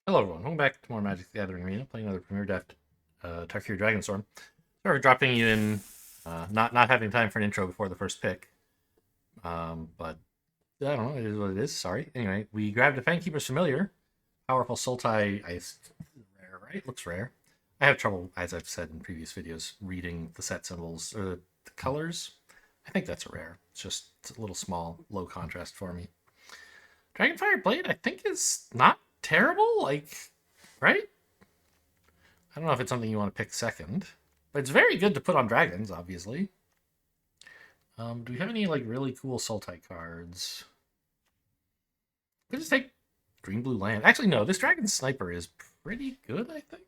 Hello everyone, welcome back to more Magic the Gathering Arena, playing another Premier Deft Tarkir Dragonstorm. Sorry for dropping you in, not having time for an intro before the first pick. But I don't know, it is what it is, sorry. Anyway, we grabbed a Fangkeeper's Familiar, powerful Sultai, rare, right? Looks rare. I have trouble, as I've said in previous videos, reading the set symbols, or the colors. I think that's a rare. It's a little small, low contrast for me. Dragonfire Blade, I think, is not terrible, right? I don't know if it's something you want to pick second, but it's very good to put on dragons, obviously. Do we have any really cool Sultai cards? We just take green blue land. Actually, no. This dragon sniper is pretty good, I think.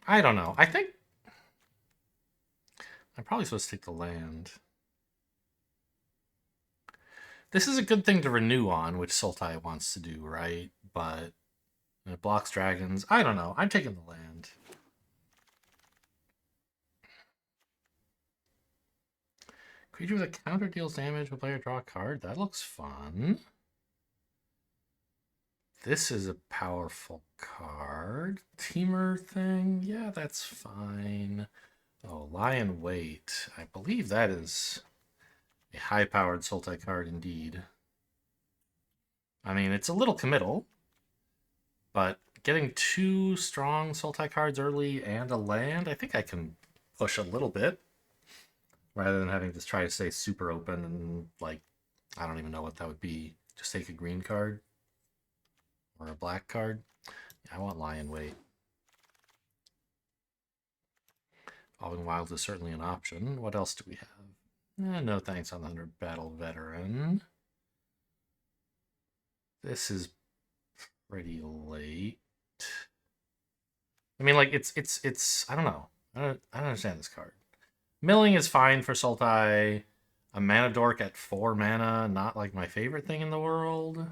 I don't know. I think I'm probably supposed to take the land. This is a good thing to renew on, which Sultai wants to do, right? But it blocks dragons. I don't know. I'm taking the land. Creature with a counter deals damage when player draw a card. That looks fun. This is a powerful card. Teamer thing. Yeah, that's fine. Oh, Lion Wait. I believe that is a high-powered Sultai card indeed. I mean, it's a little committal, but getting two strong Sultai cards early and a land, I think I can push a little bit rather than having to try to stay super open and, I don't even know what that would be. Just take a green card or a black card. Yeah, I want Lion Wait. Evolving Wilds is certainly an option. What else do we have? No thanks on the 100 Battle Veteran. This is pretty late. I mean, it's. I don't know. I don't understand this card. Milling is fine for Sultai. A mana dork at 4 mana, not like my favorite thing in the world.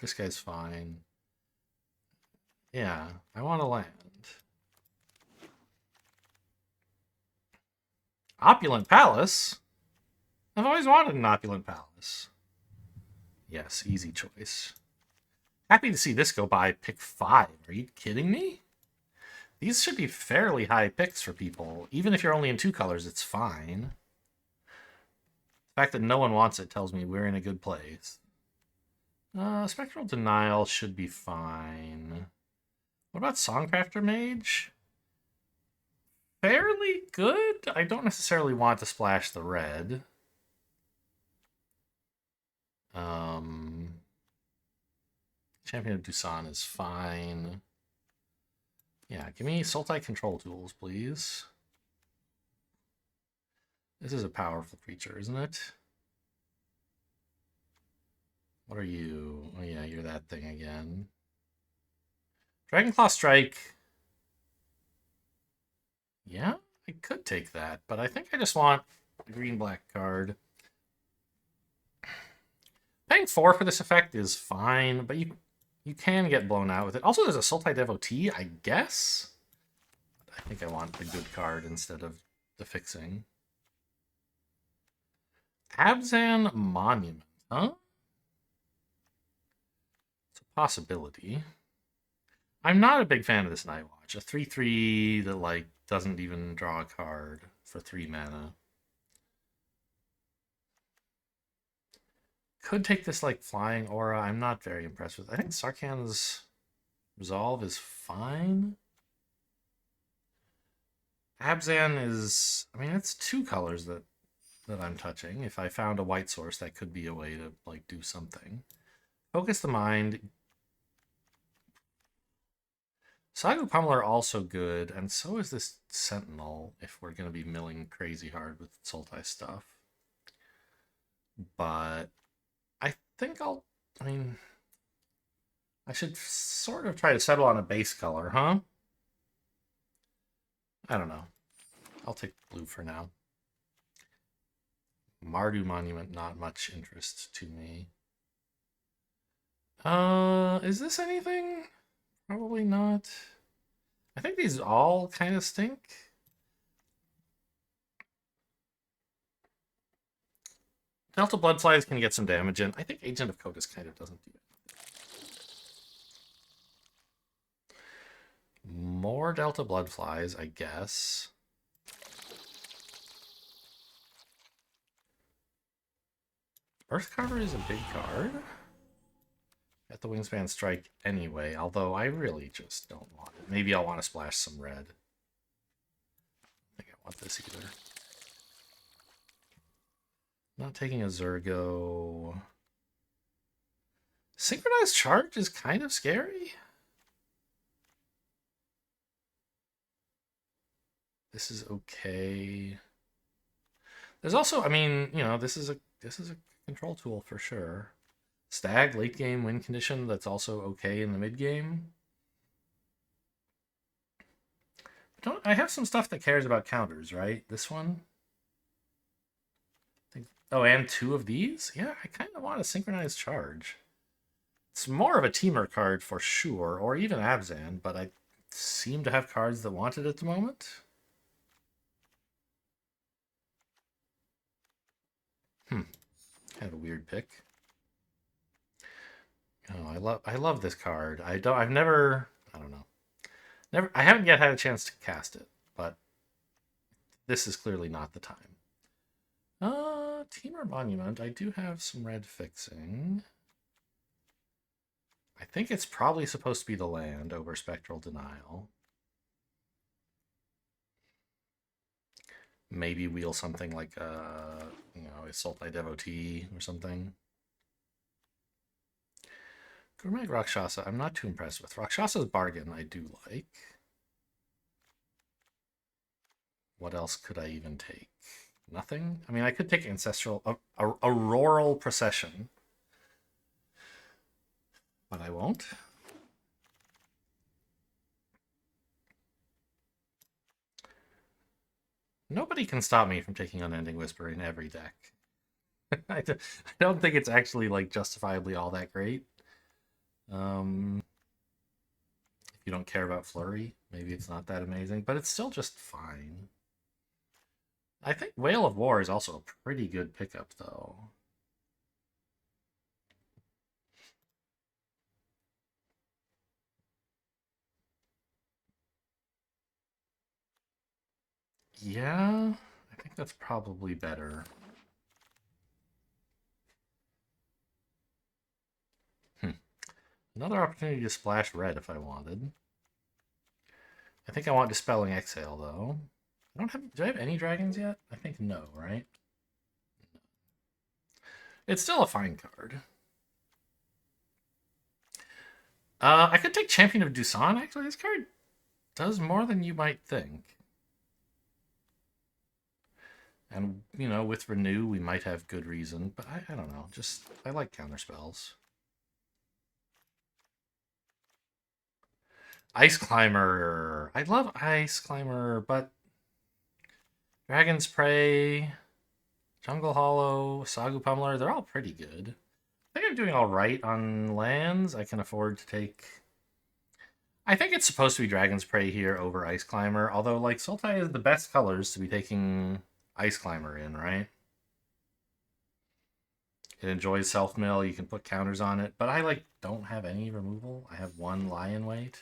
This guy's fine. Yeah, I want to land. Opulent Palace? I've always wanted an Opulent Palace. Yes, easy choice. Happy to see this go by pick 5. Are you kidding me? These should be fairly high picks for people. Even if you're only in 2 colors, it's fine. The fact that no one wants it tells me we're in a good place. Spectral Denial should be fine. What about Songcrafter Mage? Fairly good. I don't necessarily want to splash the red. Champion of Dusan is fine. Yeah, give me Sultai control tools, please. This is a powerful creature, isn't it? What are you? Oh yeah, you're that thing again. Dragonclaw Strike. Yeah, I could take that, but I think I just want a green-black card. Paying 4 for this effect is fine, but you can get blown out with it. Also, there's a Sultai Devotee, I guess. I think I want the good card instead of the fixing. Abzan Monument, huh? It's a possibility. I'm not a big fan of this Nightwatch. A 3/3 that doesn't even draw a card for 3 mana. Could take this flying aura. I'm not very impressed with. I think Sarkhan's Resolve is fine. Abzan is. I mean, it's 2 colors that I'm touching. If I found a white source, that could be a way to do something. Focus the Mind. Sagu Pummeler also good, and so is this Sentinel if we're going to be milling crazy hard with Sultai stuff. But I think I mean, I should sort of try to settle on a base color, huh? I don't know. I'll take blue for now. Mardu Monument, not much interest to me. Is this anything? Probably not. I think these all kind of stink. Delta Bloodflies can get some damage in. I think Agent of Kotus kind of doesn't do it. More Delta Bloodflies, I guess. Earthcarver is a big card. At the Wingspan Strike anyway, although I really just don't want it. Maybe I'll want to splash some red. I think I want this either. Not taking a Zergo. Synchronized Charge is kind of scary. This is okay. There's also, I mean, you know, this is a control tool for sure. Stag late game win condition that's also okay in the mid game. I have some stuff that cares about counters, right? This one. Oh, and 2 of these? Yeah, I kind of want a synchronized charge. It's more of a teamer card for sure, or even Abzan, but I seem to have cards that want it at the moment. Kind of a weird pick. Oh, I love this card. I don't know. I haven't yet had a chance to cast it, but this is clearly not the time. Teamer Monument. I do have some red fixing. I think it's probably supposed to be the land over Spectral Denial. Maybe wheel something like a Sultai Devotee or something. Gurmag Rakshasa, I'm not too impressed with. Rakshasa's Bargain, I do like. What else could I even take? Nothing? I mean, I could take Ancestral... Auroral Procession. But I won't. Nobody can stop me from taking Unending Whisper in every deck. I don't think it's actually, like, justifiably all that great. If you don't care about Flurry, maybe it's not that amazing, but it's still just fine. I think Whale of War is also a pretty good pickup, though. Yeah, I think that's probably better. Another opportunity to splash red if I wanted. I think I want Dispelling Exhale, though. Do I have any dragons yet? I think no, right? It's still a fine card. I could take Champion of Dusan, actually. This card does more than you might think. And, you know, with Renew, we might have good reason, but I don't know. I like counter spells. Ice Climber. I love Ice Climber, but Dragon's Prey, Jungle Hollow, Sagu Pummeler, they're all pretty good. I think I'm doing all right on lands. I can afford to take... I think it's supposed to be Dragon's Prey here over Ice Climber, although, like, Sultai is the best colors to be taking Ice Climber in, right? It enjoys self-mill, you can put counters on it, but I, like, don't have any removal. I have 1 Lion Weight.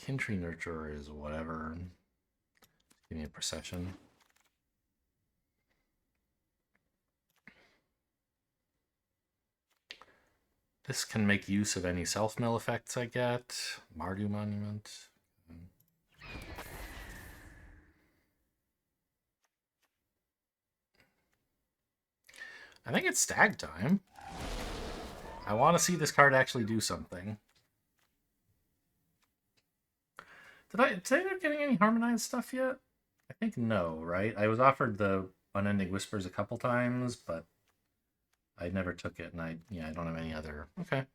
Kintree Nurturer is whatever. Give me a Procession. This can make use of any self-mill effects I get. Mardu Monument. I think it's Stag time. I want to see this card actually do something. Did I end up getting any Harmonized stuff yet? I think no, right? I was offered the Unending Whispers a couple times, but I never took it, and I don't have any other. Okay.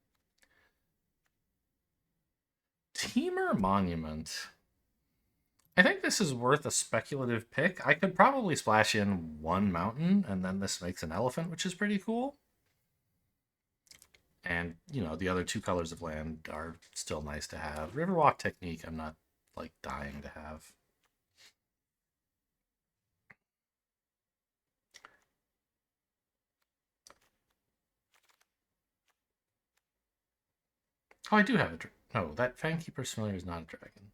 Teamer Monument. I think this is worth a speculative pick. I could probably splash in 1 mountain, and then this makes an elephant, which is pretty cool. And, you know, the other 2 colors of land are still nice to have. Riverwalk Technique, I'm not, like, dying to have. Oh, I do have a dragon. No, that Fangkeeper's Familiar is not a dragon.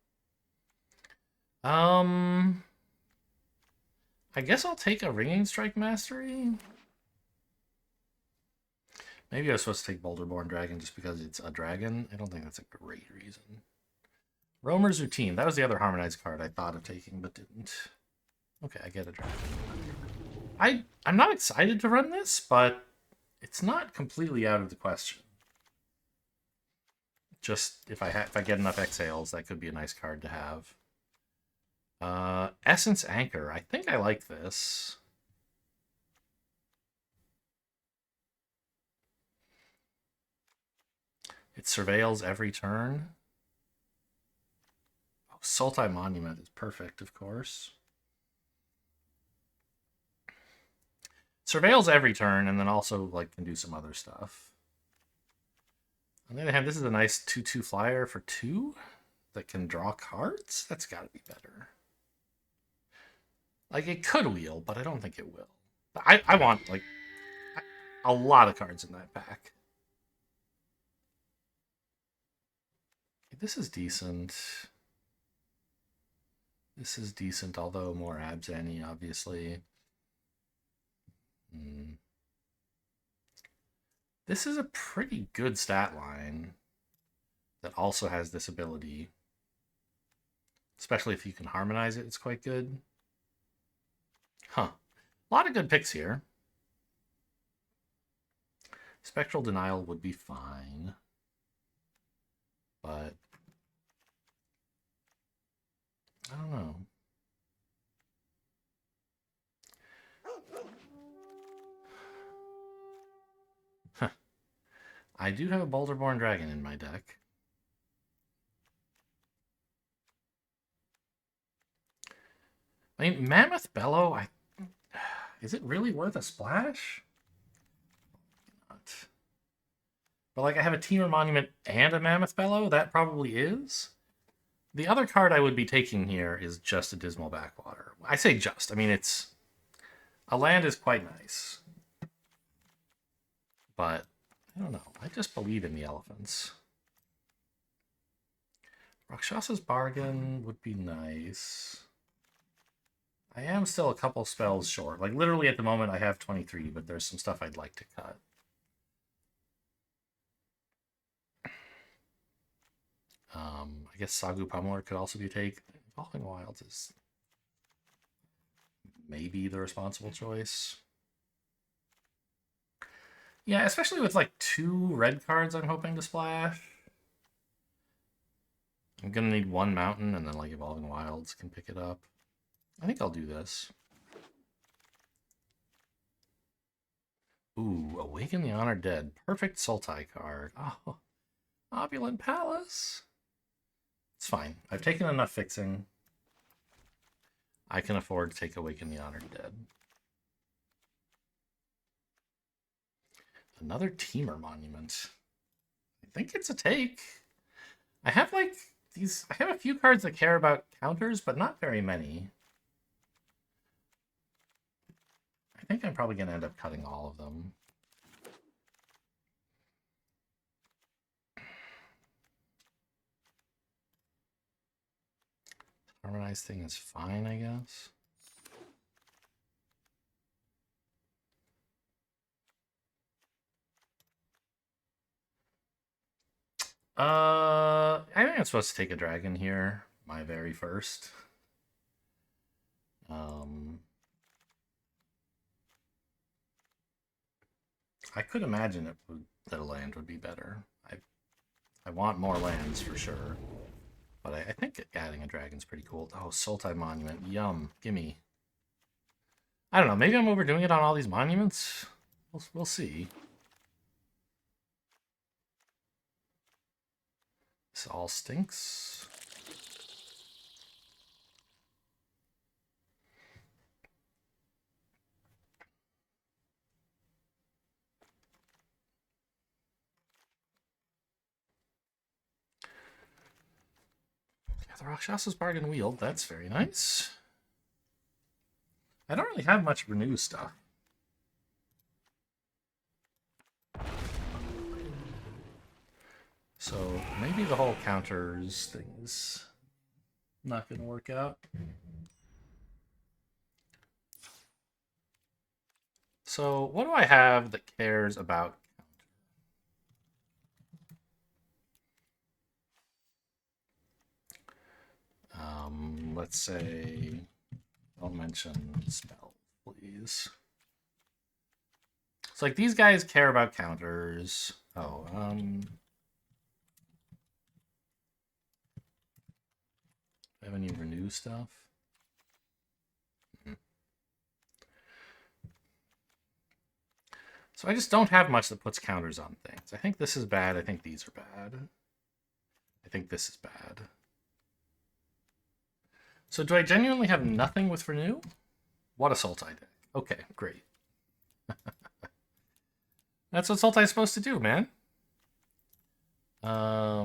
I guess I'll take a Ringing Strike Mastery. Maybe I was supposed to take Boulderborn Dragon just because it's a dragon. I don't think that's a great reason. Roamer's Routine. That was the other Harmonized card I thought of taking, but didn't. Okay, I get a dragon. I'm not excited to run this, but it's not completely out of the question. Just if I get enough exhales, that could be a nice card to have. Essence Anchor. I think I like this. It surveils every turn. Oh, Sultai Monument is perfect, of course. Surveils every turn, and then also like can do some other stuff. On the other hand, this is a nice 2/2 flyer for 2 that can draw cards. That's got to be better. Like, it could wheel, but I don't think it will. But I want, like, a lot of cards in that pack. This is decent. This is decent, although more Abzani, obviously. This is a pretty good stat line that also has this ability. Especially if you can harmonize it, it's quite good. Huh. A lot of good picks here. Spectral Denial would be fine. But I don't know. Huh. I do have a Boulderborn Dragon in my deck. I mean, Mammoth Bellow, is it really worth a splash? Not. But, like, I have a Temur Monument and a Mammoth Bellow? That probably is. The other card I would be taking here is just a Dismal Backwater. I say just. I mean, it's... A land is quite nice. But, I don't know. I just believe in the elephants. Rakshasa's Bargain would be nice. I am still a couple spells short. Like, literally at the moment I have 23, but there's some stuff I'd like to cut. I guess Sagu Pummeler could also be taken. Evolving Wilds is maybe the responsible choice. Yeah, especially with like 2 red cards I'm hoping to splash. I'm gonna need 1 mountain, and then like Evolving Wilds can pick it up. I think I'll do this. Ooh, Awaken the Honored Dead. Perfect Sultai card. Oh, Opulent Palace. It's fine. I've taken enough fixing. I can afford to take Awaken the Honored Dead. Another Temur Monument. I think it's a take. I have like these. I have a few cards that care about counters, but not very many. I think I'm probably going to end up cutting all of them. Harmonized thing is fine, I guess. I think I'm supposed to take a dragon here. My very first. I could imagine that a land would be better. I want more lands for sure. But I think adding a dragon's pretty cool. Oh, Sultai Monument. Yum. Gimme. I don't know. Maybe I'm overdoing it on all these monuments. We'll see. This all stinks. Yeah, the Rakshasa's Bargain Wheel. That's very nice. I don't really have much renew stuff. So maybe the whole counters thing is not going to work out. So what do I have that cares about let's say, don't mention spell, please. So like these guys care about counters. Oh, do I have any renew stuff? So I just don't have much that puts counters on things. I think this is bad. I think these are bad. I think this is bad. So do I genuinely have nothing with renew? What a Sultai deck. Okay, great. That's what Sultai is supposed to do, man. Oops, I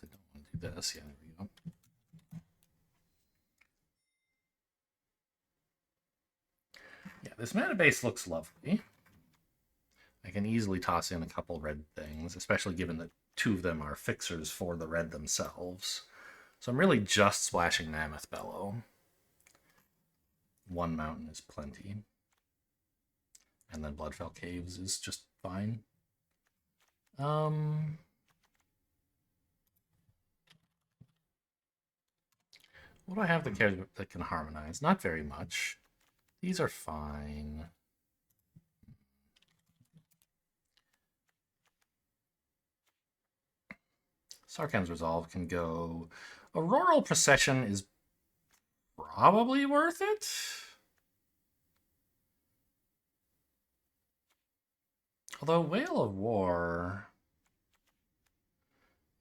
don't want to do this. Yeah, there we go. Yeah, this mana base looks lovely. I can easily toss in a couple red things, especially given that two of them are fixers for the red themselves. So I'm really just splashing Mammoth Bellow. One mountain is plenty. And then Bloodfell Caves is just fine. What do I have that can harmonize? Not very much. These are fine. Sarkhan's Resolve can go. Auroral Procession is probably worth it. Although Whale of War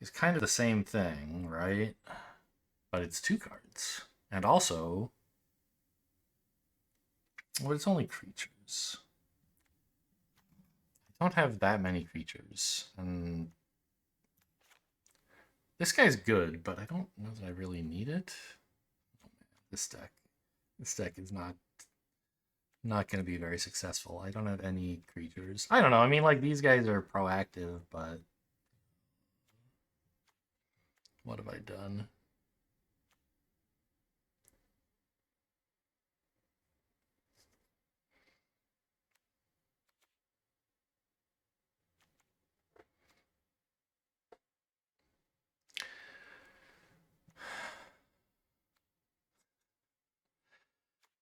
is kind of the same thing, right? But it's 2 cards. And also, well, it's only creatures. I don't have that many creatures. And this guy's good, but I don't know that I really need it. Oh, man, this deck is not going to be very successful. I don't have any creatures. I don't know. I mean, like, these guys are proactive, but what have I done?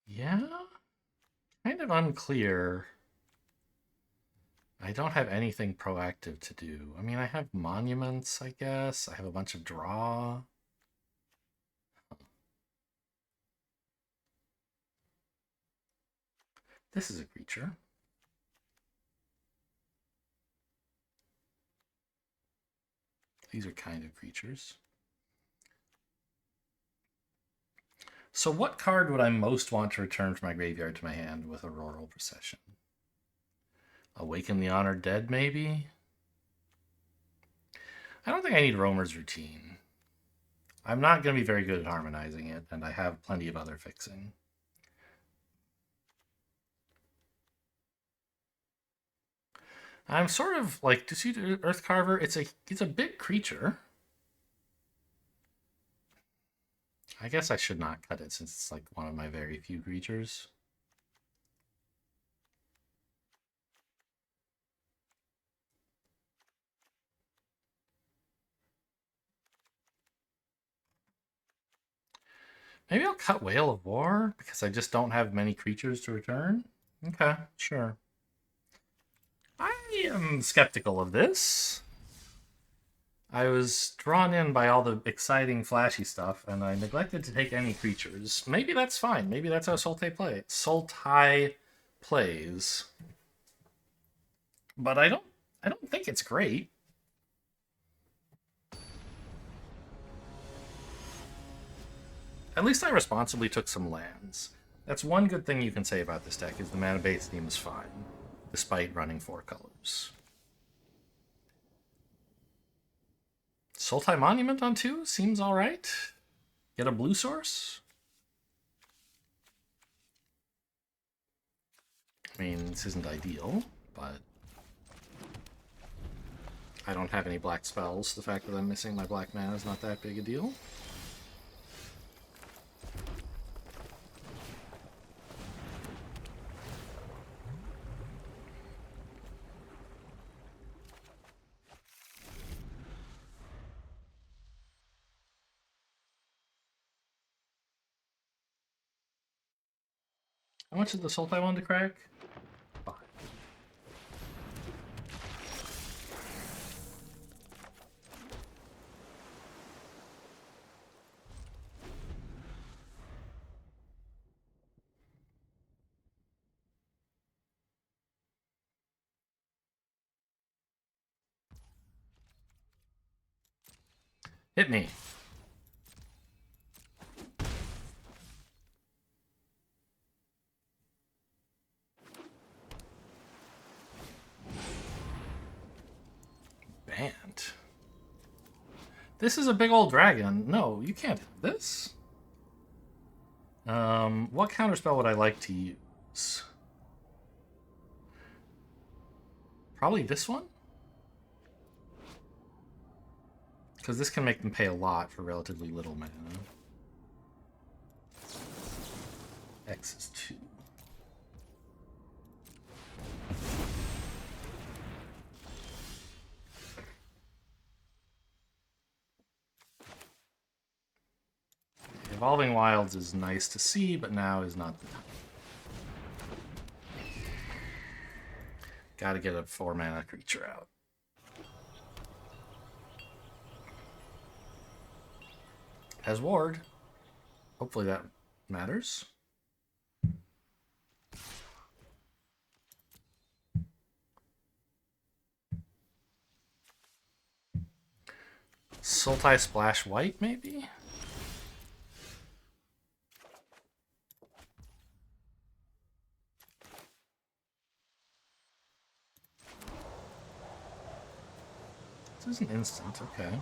Yeah, kind of unclear. I don't have anything proactive to do. I mean, I have monuments, I guess. I have a bunch of draw. This is a creature. These are kind of creatures. So what card would I most want to return from my graveyard to my hand with Auroral Procession? Awaken the Honored Dead, maybe? I don't think I need Roamer's Routine. I'm not going to be very good at harmonizing it, and I have plenty of other fixing. I'm sort of like, to see Earth Carver, it's a big creature. I guess I should not cut it since it's like one of my very few creatures. Maybe I'll cut Whale of War because I just don't have many creatures to return. Okay, sure. I am skeptical of this. I was drawn in by all the exciting, flashy stuff, and I neglected to take any creatures. Maybe that's fine. Maybe that's how Sultai plays. But I don't think it's great. At least I responsibly took some lands. That's one good thing you can say about this deck, is the mana base theme is fine, despite running 4 colors. Sultai Monument on 2 seems alright. Get a blue source. I mean, this isn't ideal, but I don't have any black spells. The fact that I'm missing my black mana is not that big a deal. How much is the Sultai one to crack? 5. Hit me. Banned. This is a big old dragon. No, you can't have this. What counterspell would I like to use? Probably this one? Because this can make them pay a lot for relatively little mana. X is 2. Evolving Wilds is nice to see, but now is not the time. Gotta get a 4-mana creature out. Has Ward. Hopefully that matters. Sultai Splash White, maybe? This is an instant, okay.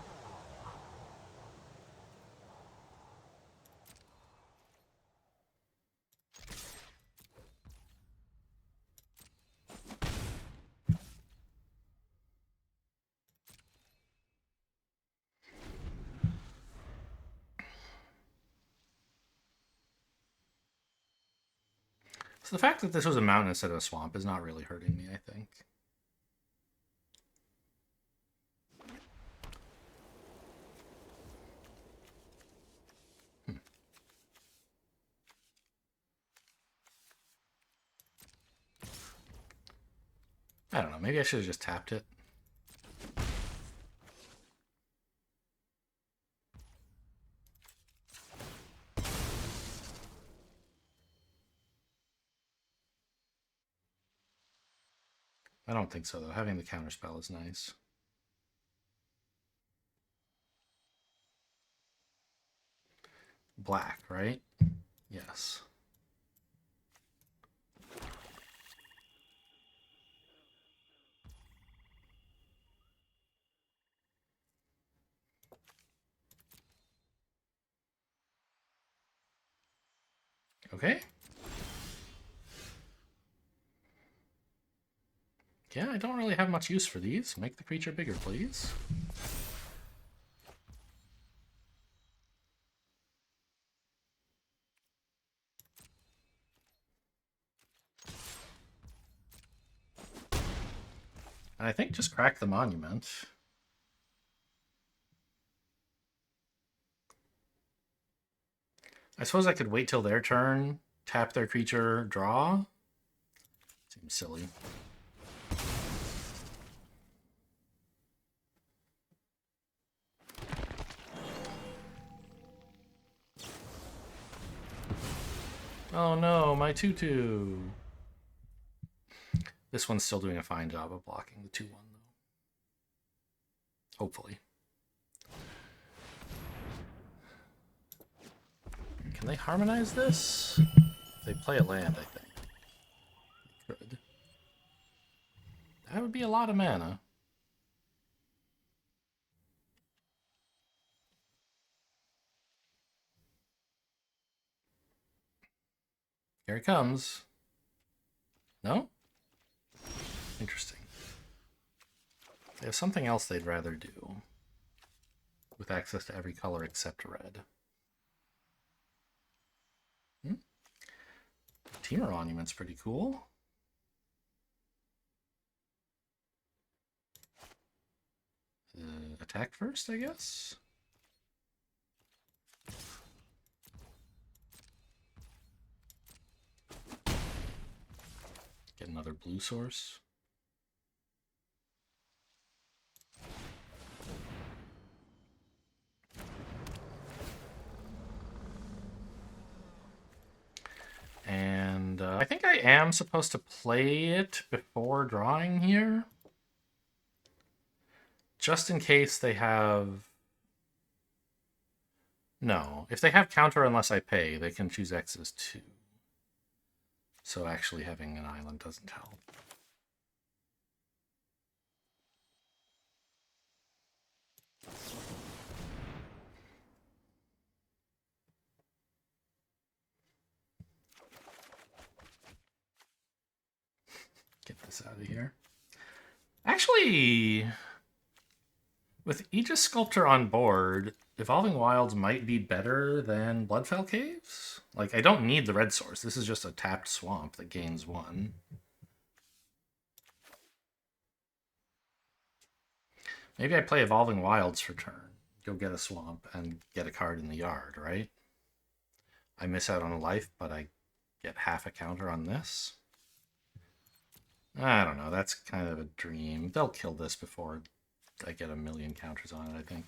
So the fact that this was a mountain instead of a swamp is not really hurting me, I think. I don't know, maybe I should have just tapped it. I don't think so, though. Having the counterspell is nice. Black, right? Yes. Okay. Yeah, I don't really have much use for these. Make the creature bigger, please. And I think just crack the monument. I suppose I could wait till their turn, tap their creature, draw. Seems silly. Oh no, my 2/2. This one's still doing a fine job of blocking the 2/1, though. Hopefully. Can they harmonize this? They play a land, I think. They could. That would be a lot of mana. Here it comes. No? Interesting. They have something else they'd rather do with access to every color except red. Teamer Monument's pretty cool. Attack first, I guess. Get another blue source. And I think I am supposed to play it before drawing here. Just in case they have... No. If they have counter unless I pay, they can choose X's too. So actually having an island doesn't help. Get this out of here. Actually, with Aegis Sculptor on board, Evolving Wilds might be better than Bloodfell Caves. Like, I don't need the red source. This is just a tapped swamp that gains 1. Maybe I play Evolving Wilds for turn. Go get a swamp and get a card in the yard, right? I miss out on a life, but I get half a counter on this. I don't know. That's kind of a dream. They'll kill this before I get a million counters on it, I think.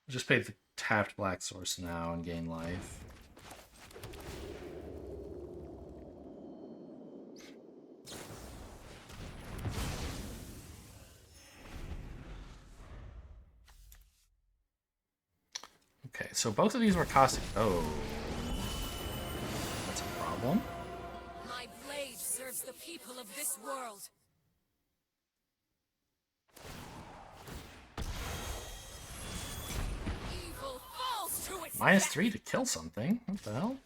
Just pay the tapped black source now and gain life. Okay, so both of these were costing... Oh. That's a problem. My blade serves the people of this world. Evil falls to its -3 to kill something. What the hell?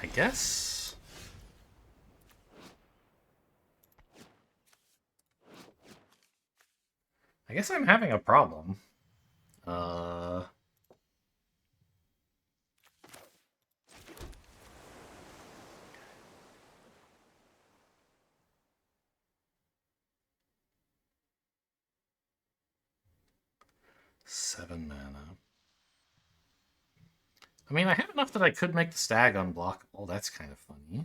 I guess... I'm having a problem. 7 mana. I mean, I have enough that I could make the stag unblockable. That's kind of funny.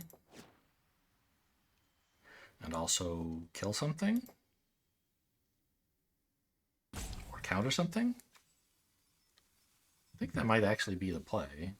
And also kill something? Or counter something? I think that might actually be the play.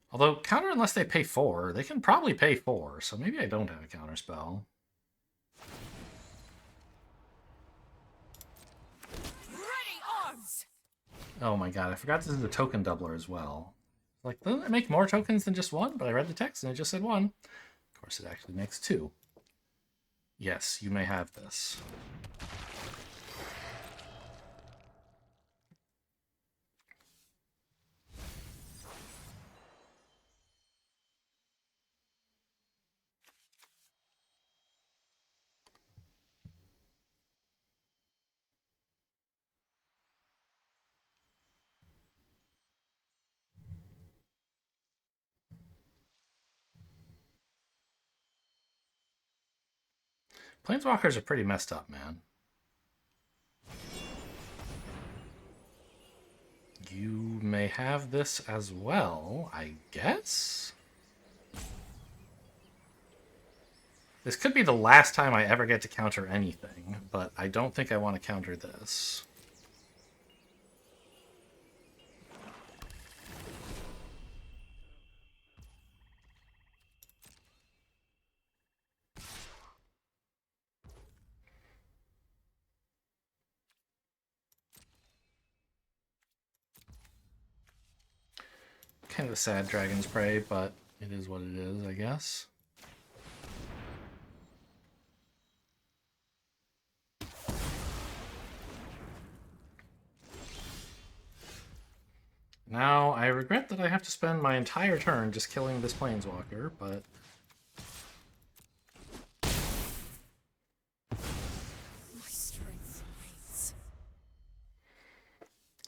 Although, counter unless they pay 4. They can probably pay 4, so maybe I don't have a counter spell. ready arms. Oh my god, I forgot this is a token doubler as well. Like, doesn't it make more tokens than just 1? But I read the text and it just said 1. Of course, it actually makes 2. Yes, you may have this. Planeswalkers are pretty messed up, man. You may have this as well, I guess? This could be the last time I ever get to counter anything, but I don't think I want to counter this. Kind of a sad Dragon's Prey, but it is what it is, I guess. Now, I regret that I have to spend my entire turn just killing this Planeswalker, but... My strength waits.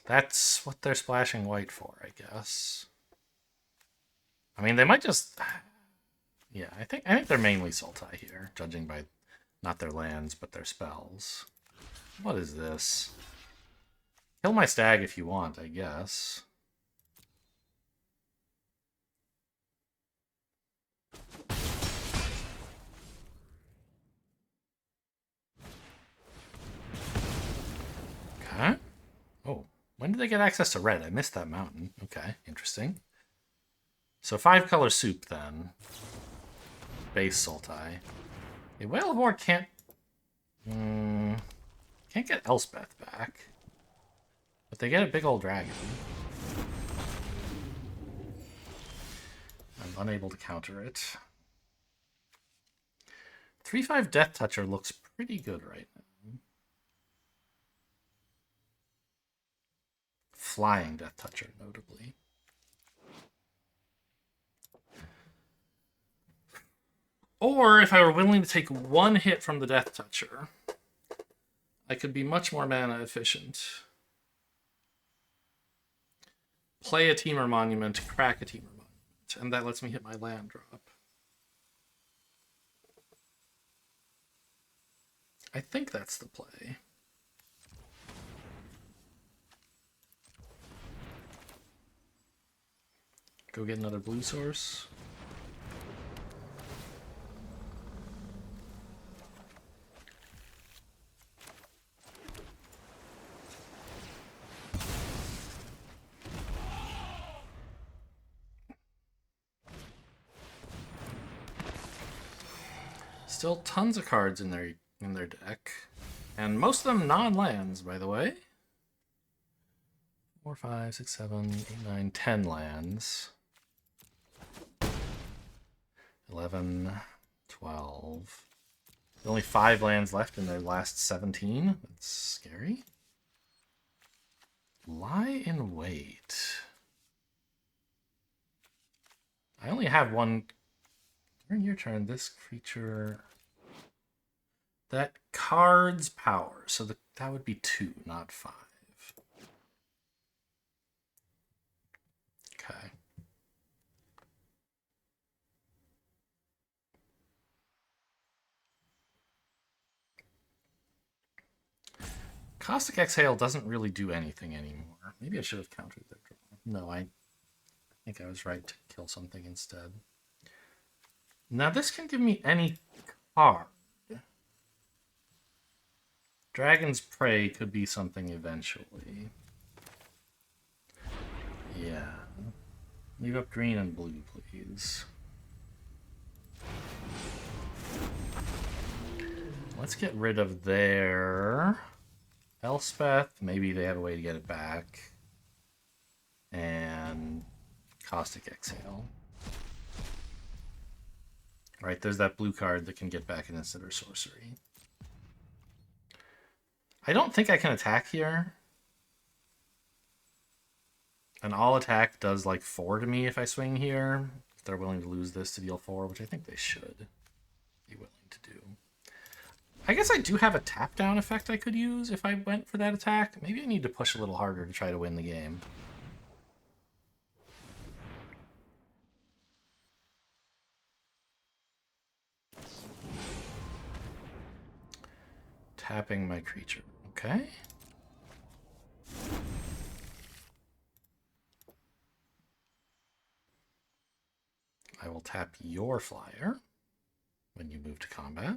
That's what they're splashing white for, I guess. I mean, they might just... Yeah, I think they're mainly Sultai here, judging by not their lands, but their spells. What is this? Kill my stag if you want, I guess. Okay. Oh, when did they get access to red? I missed that mountain. Okay, interesting. So 5-color soup, then. Base Sultai. A Whale of War can't... can't get Elspeth back. But they get a big old dragon. I'm unable to counter it. 3/5 Death Toucher looks pretty good right now. Flying Death Toucher, notably. Or if I were willing to take one hit from the Death Toucher, I could be much more mana efficient. Play a Teamer Monument, crack a Teamer Monument, and that lets me hit my land drop. I think that's the play. Go get another blue source. Still tons of cards in their deck. And most of them non-lands, by the way. 4, 5, 6, 7, 8, 9, 10 lands. 11, 12. There's only 5 lands left in their last 17. That's scary. Lie in wait. I only have one. During your turn, this creature... That card's power. So that would be 2, not 5. Okay. Caustic Exhale doesn't really do anything anymore. Maybe I should have countered that draw. No, I think I was right to kill something instead. Now this can give me any card. Dragon's Prey could be something eventually. Yeah. Leave up green and blue, please. Let's get rid of their Elspeth. Maybe they have a way to get it back. And Caustic Exhale. Right, there's that blue card that can get back an instant or sorcery. I don't think I can attack here. An all attack does like 4 to me if I swing here. If they're willing to lose this to deal 4, which I think they should be willing to do. I guess I do have a tap down effect I could use if I went for that attack. Maybe I need to push a little harder to try to win the game. Tapping my creature. Okay. I will tap your flyer when you move to combat.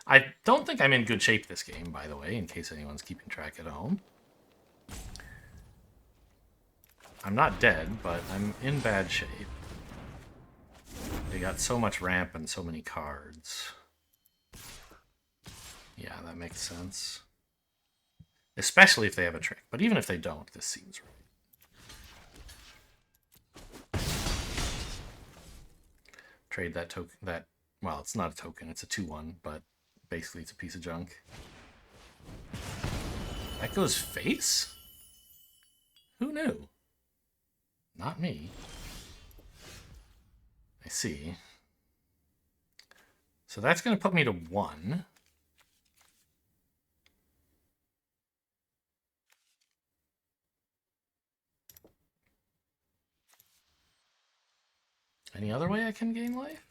I don't think I'm in good shape this game, by the way, in case anyone's keeping track at home. I'm not dead, but I'm in bad shape. They got so much ramp and so many cards. Yeah, that makes sense. Especially if they have a trick. But even if they don't, this seems right. Trade that token. Well, it's not a token. It's a 2/1, but basically it's a piece of junk. That goes face? Who knew? Not me. I see. So that's going to put me to 1. Any other way I can gain life?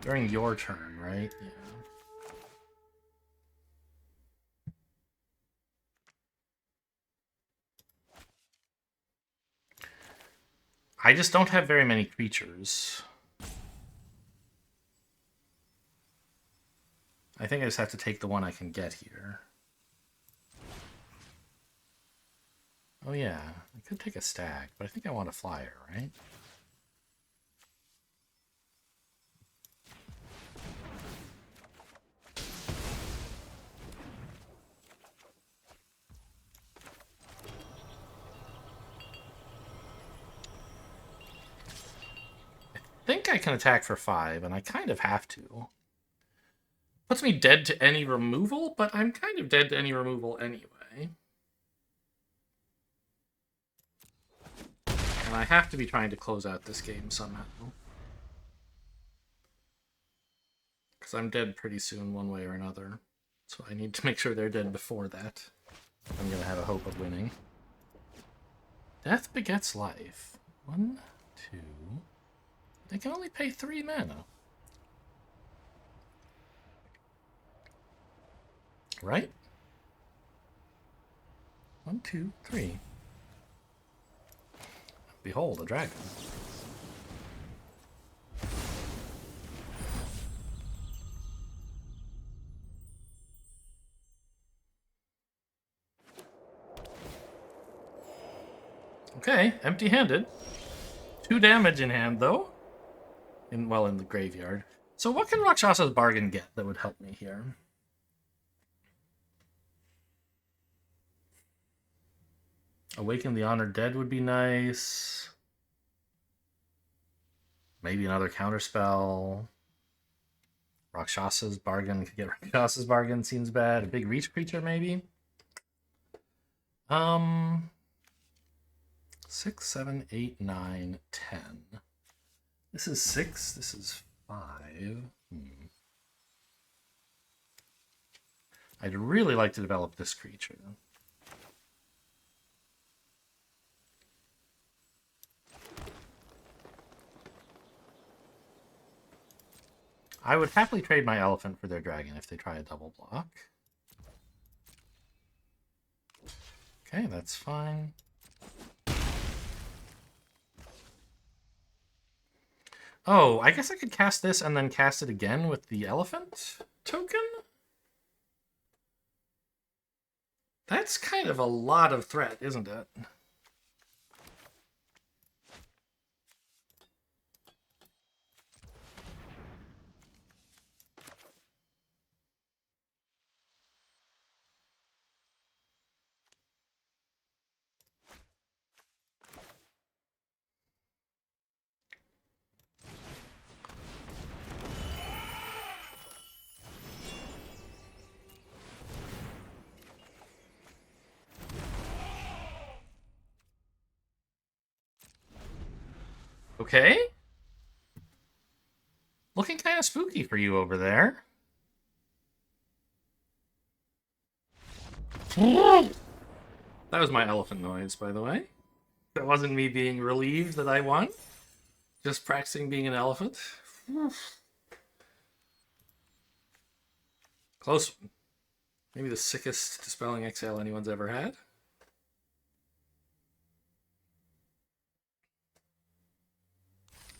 During your turn, right? Yeah. I just don't have very many creatures. I think I just have to take the one I can get here. Oh yeah, I could take a stag, but I think I want a flyer, right? I think I can attack for 5, and I kind of have to. Puts me dead to any removal, but I'm kind of dead to any removal anyway. And I have to be trying to close out this game somehow. Because I'm dead pretty soon one way or another. So I need to make sure they're dead before that. I'm going to have a hope of winning. Death begets life. 1, 2... They can only pay 3 mana. Right? 1, 2, 3. Behold, a dragon. Okay, empty-handed. 2 damage in hand, though. In the graveyard. So what can Rakshasa's Bargain get that would help me here? Awaken the Honored Dead would be nice. Maybe another counterspell. Rakshasa's Bargain could get Rakshasa's Bargain, seems bad. A big reach creature, maybe? 6, 7, 8, 9, 10. This is 6, this is 5. I'd really like to develop this creature. I would happily trade my elephant for their dragon if they try a double block. Okay, that's fine. Oh, I guess I could cast this and then cast it again with the elephant token? That's kind of a lot of threat, isn't it? Okay. Looking kind of spooky for you over there. That was my elephant noise, by the way. That wasn't me being relieved that I won. Just practicing being an elephant. Close one. Maybe the sickest Dispelling Exhale anyone's ever had.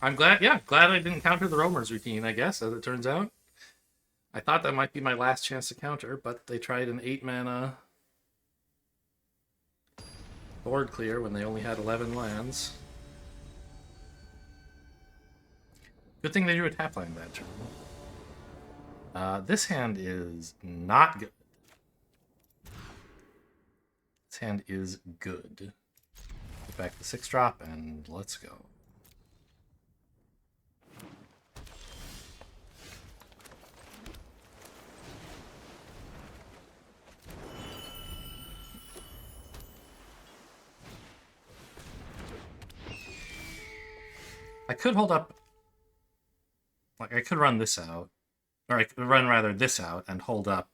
I'm glad I didn't counter the Roamer's routine, I guess, as it turns out. I thought that might be my last chance to counter, but they tried an 8-mana board clear when they only had 11 lands. Good thing they drew a tap land that turn. This hand is not good. This hand is good. Get back the 6-drop and let's go. I could hold up, like I could run this out, or I could run rather this out and hold up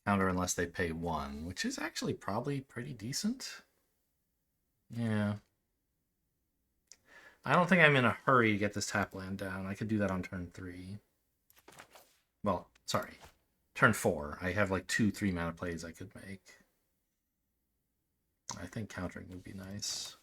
counter unless they pay 1, which is actually probably pretty decent. Yeah. I don't think I'm in a hurry to get this tap land down. I could do that on turn 3. Well, sorry. Turn 4. I have like 2 3-mana plays I could make. I think countering would be nice.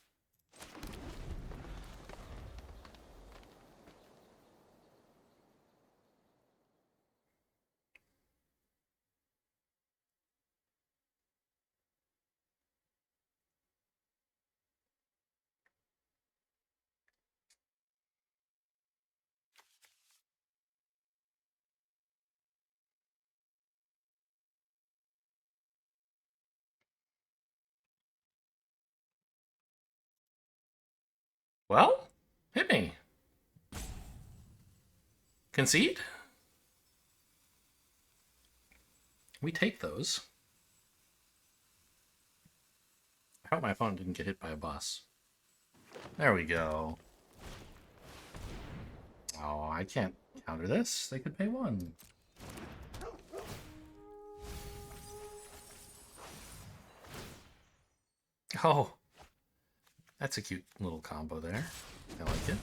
Well, hit me. Concede? We take those. I hope my opponent didn't get hit by a bus. There we go. Oh, I can't counter this. They could pay 1. Oh, that's a cute little combo there. I like it.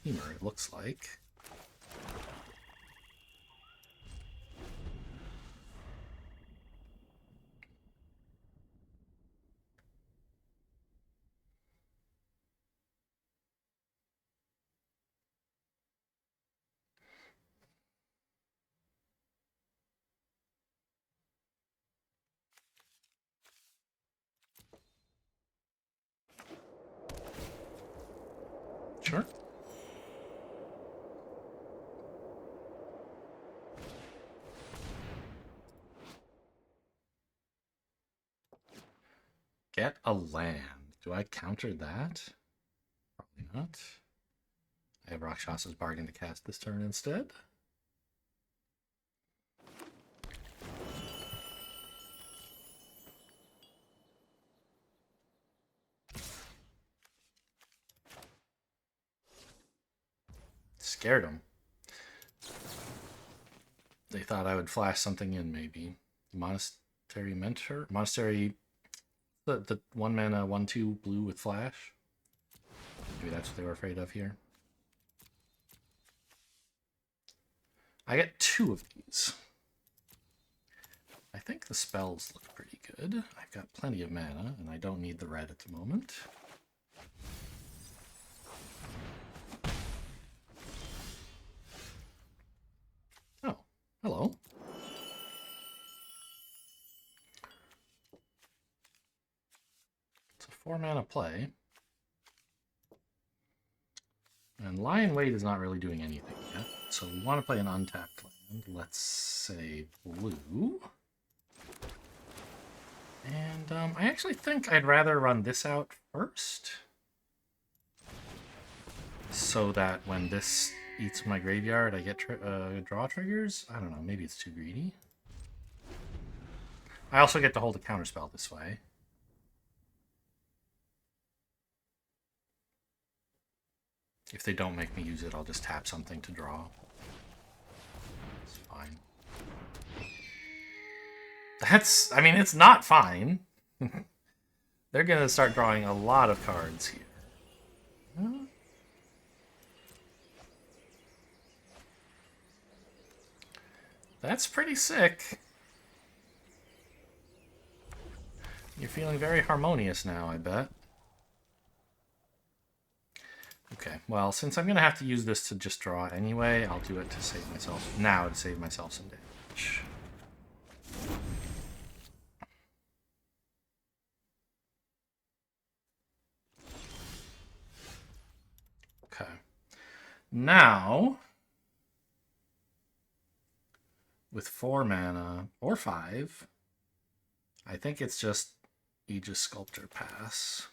Teamer, it looks like. Sure. Get a land. Do I counter that? Probably not. I have Rakshasa's Bargain to cast this turn instead. Scared them. They thought I would flash something in, maybe. Monastery Mentor? Monastery... The 1-mana, 1/2 blue with flash? Maybe that's what they were afraid of here. I get 2 of these. I think the spells look pretty good. I've got plenty of mana, and I don't need the red at the moment. Oh, hello. It's a 4-mana play. And Lion Wade is not really doing anything yet, so we want to play an untapped land. Let's say blue. And I actually think I'd rather run this out first. So that when this eats my graveyard, I get draw triggers? I don't know, maybe it's too greedy. I also get to hold a counterspell this way. If they don't make me use it, I'll just tap something to draw. It's fine. That's, I mean, it's not fine. They're going to start drawing a lot of cards here. That's pretty sick. You're feeling very harmonious now, I bet. Okay, well, since I'm going to have to use this to just draw anyway, I'll do it to save myself, now to save myself some damage. Okay. Now, with 4 mana or 5, I think it's just Aegis Sculptor pass.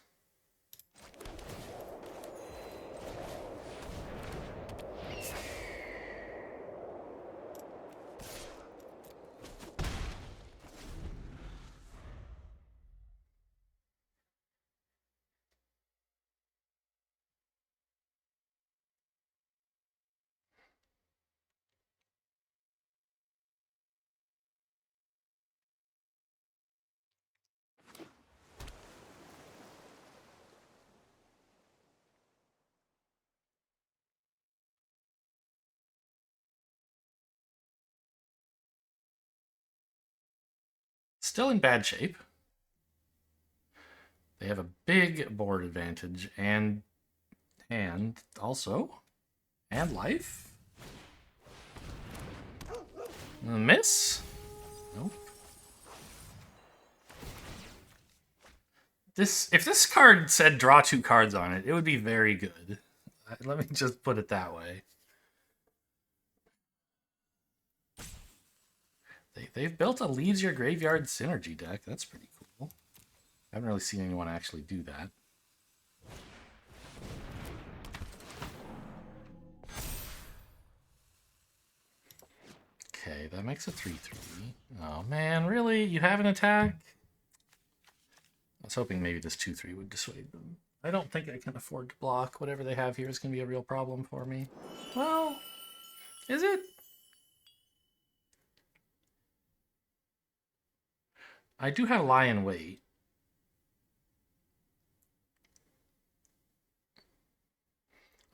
Still in bad shape. They have a big board advantage and also and life. Miss? Nope. If this card said draw 2 cards on it, it would be very good. Let me just put it that way. They've built a Leaves Your Graveyard synergy deck. That's pretty cool. I haven't really seen anyone actually do that. Okay, that makes a 3/3. Oh man, really? You have an attack? I was hoping maybe this 2/3 would dissuade them. I don't think I can afford to block. Whatever they have here is going to be a real problem for me. Well, is it? I do have lie in wait.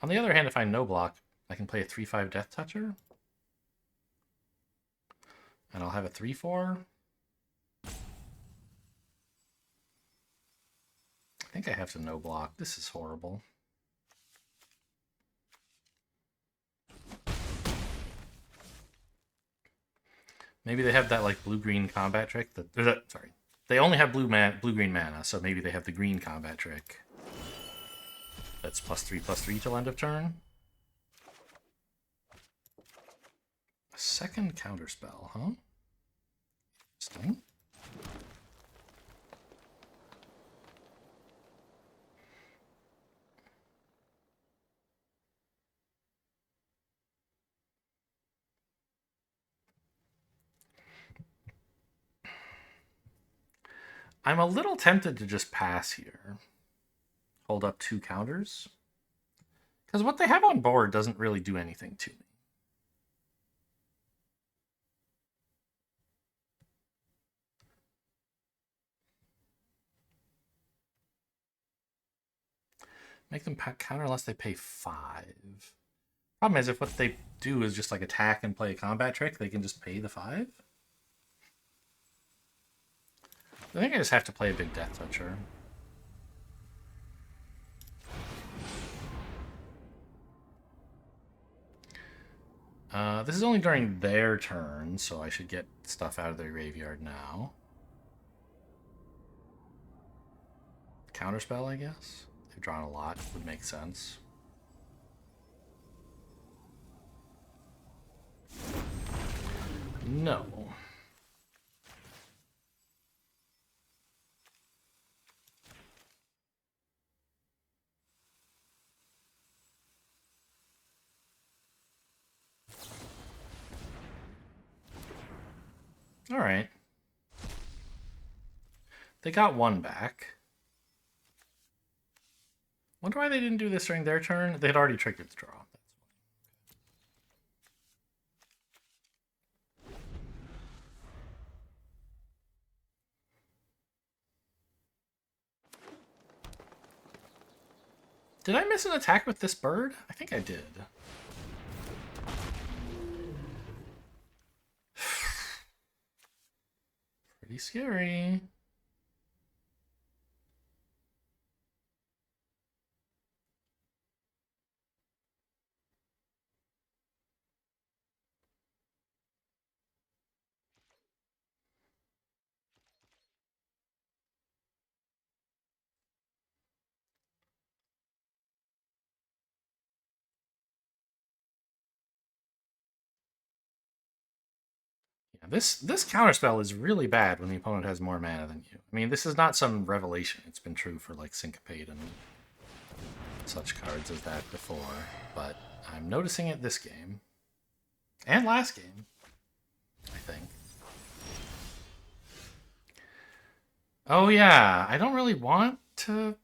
On the other hand, if I no block, I can play a 3/5 Death Toucher. And I'll have a 3/4. I think I have to no block. This is horrible. Maybe they have that like blue-green combat trick. Sorry. They only have blue-green mana, so maybe they have the green combat trick. That's +3/+3 till end of turn. A second counterspell, huh? Interesting. I'm a little tempted to just pass here. Hold up 2 counters. Because what they have on board doesn't really do anything to me. Make them counter unless they pay 5. Problem is, if what they do is just like attack and play a combat trick, they can just pay the 5. I think I just have to play a big Death Toucher. This is only during their turn, so I should get stuff out of their graveyard now. Counterspell, I guess. They've drawn a lot, would make sense. No. All right. They got 1 back. Wonder why they didn't do this during their turn. They had already triggered the draw. Did I miss an attack with this bird? I think I did. Pretty scary. This counterspell is really bad when the opponent has more mana than you. I mean, this is not some revelation. It's been true for like Syncopate and such cards as that before, but I'm noticing it this game. And last game, I think. Oh yeah, I don't really want to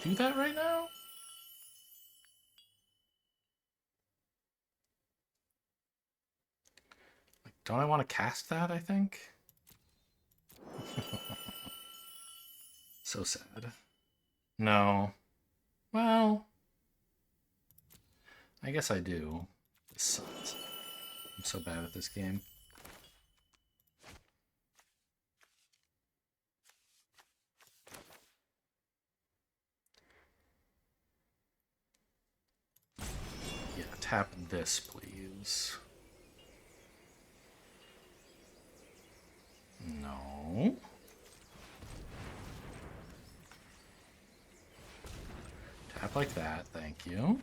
do that right now. Like, don't I want to cast that, I think? So sad. No. Well, I guess I do. This sucks. I'm so bad at this game. Yeah, tap this, please. No. Tap like that, thank you.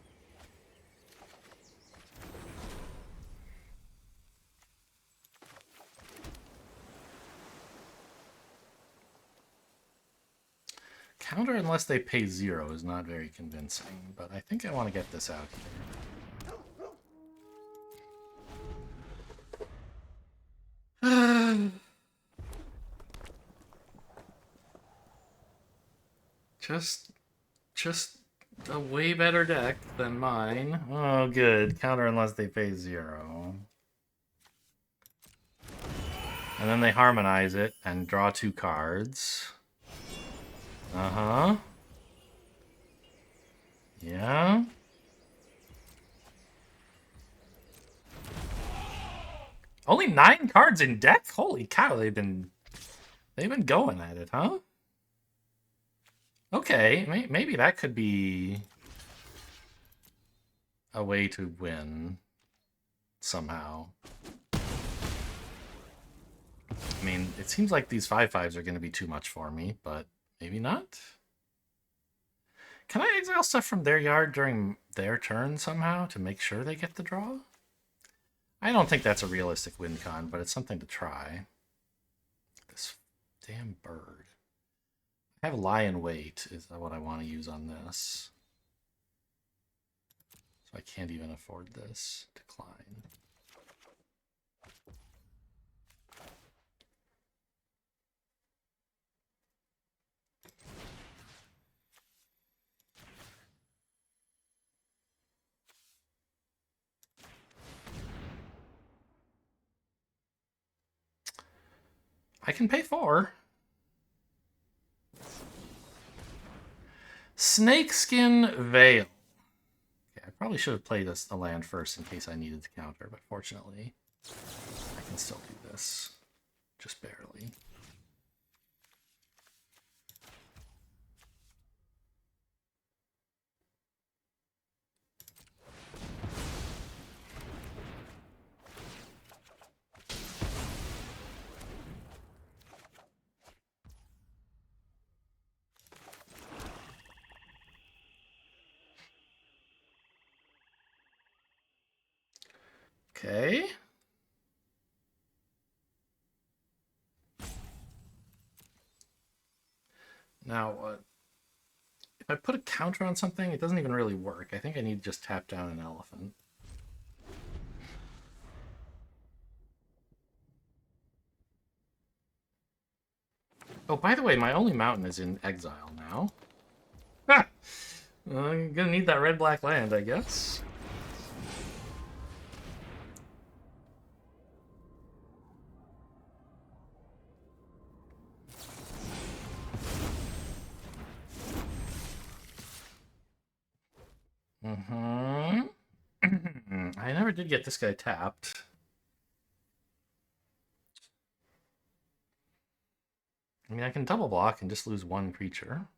Counter unless they pay 0 is not very convincing, but I think I want to get this out here. Just a way better deck than mine. Oh, good. Counter unless they pay 0. And then they harmonize it and draw 2 cards. Uh-huh. Yeah. Only 9 cards in deck? Holy cow, they've been going at it, huh? Okay, maybe that could be a way to win somehow. I mean, it seems like these 5/5s are going to be too much for me, but maybe not. Can I exile stuff from their yard during their turn somehow to make sure they get the draw? I don't think that's a realistic win con, but it's something to try. This damn bird. I have Lion Weight is what I want to use on this. So I can't even afford this. Decline. I can pay 4. Snakeskin Veil. Okay, I probably should have played a land first in case I needed to counter, but fortunately, I can still do this. Just barely. Okay. Now, if I put a counter on something, it doesn't even really work. I think I need to just tap down an elephant. Oh, by the way, my only mountain is in exile now. Ha! I'm gonna need that red-black land, I guess. I never did get this guy tapped. I mean, I can double block and just lose 1 creature.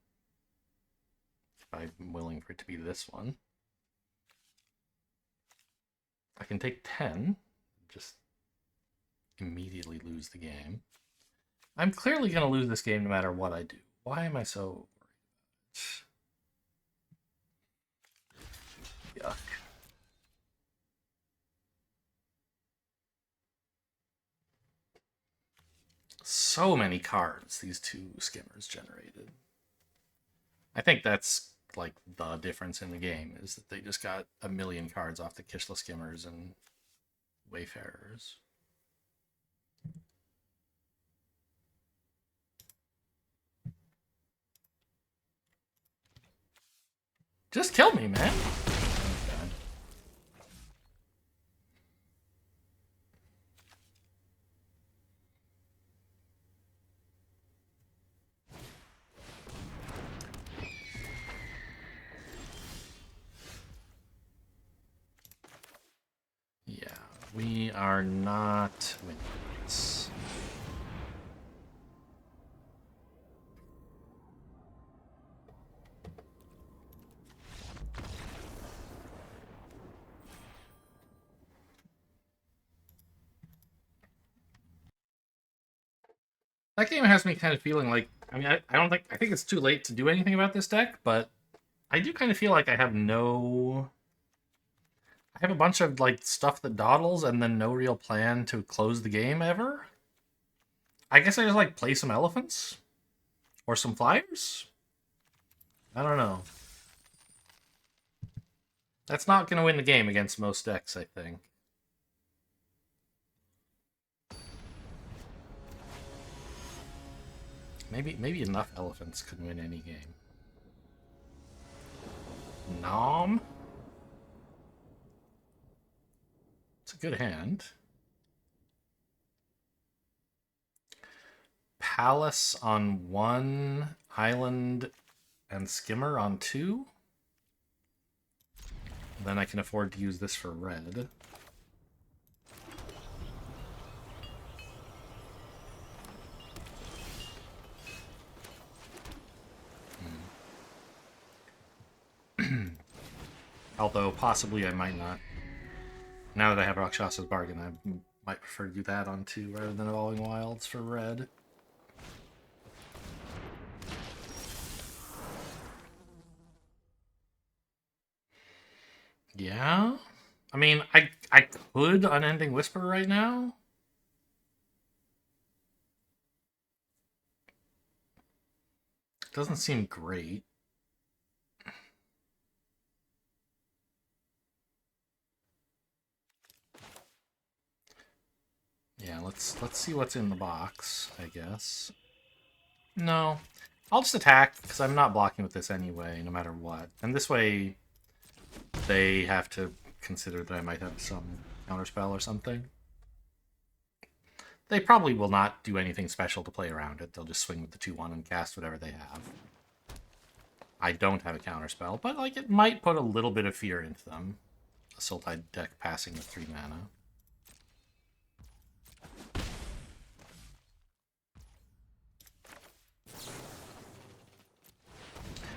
If I'm willing for it to be this one. I can take 10. Just immediately lose the game. I'm clearly going to lose this game no matter what I do. Why am I so worried? Yuck. So many cards these two skimmers generated. I think that's like the difference in the game is that they just got a million cards off the Kishla skimmers and Wayfarers. Just kill me, man. Okay. Yeah, we are not winning this. That game has me kind of feeling like, I mean, I think it's too late to do anything about this deck, but I do kind of feel like I have a bunch of like stuff that dawdles and then no real plan to close the game ever. I guess I just like play some elephants or some flyers. I don't know. That's not going to win the game against most decks, I think. Maybe enough elephants could win any game. Nom. It's a good hand. Palace on 1, Island and Skimmer on 2. Then I can afford to use this for red. Although possibly I might not. Now that I have Rakshasa's Bargain, I might prefer to do that on 2 rather than Evolving Wilds for red. Yeah? I mean, I could Unending Whisper right now. Doesn't seem great. Yeah, let's see what's in the box, I guess. No. I'll just attack, because I'm not blocking with this anyway, no matter what. And this way, they have to consider that I might have some counterspell or something. They probably will not do anything special to play around it. They'll just swing with the 2-1 and cast whatever they have. I don't have a counterspell, but like it might put a little bit of fear into them. A Sultai deck passing with 3 mana.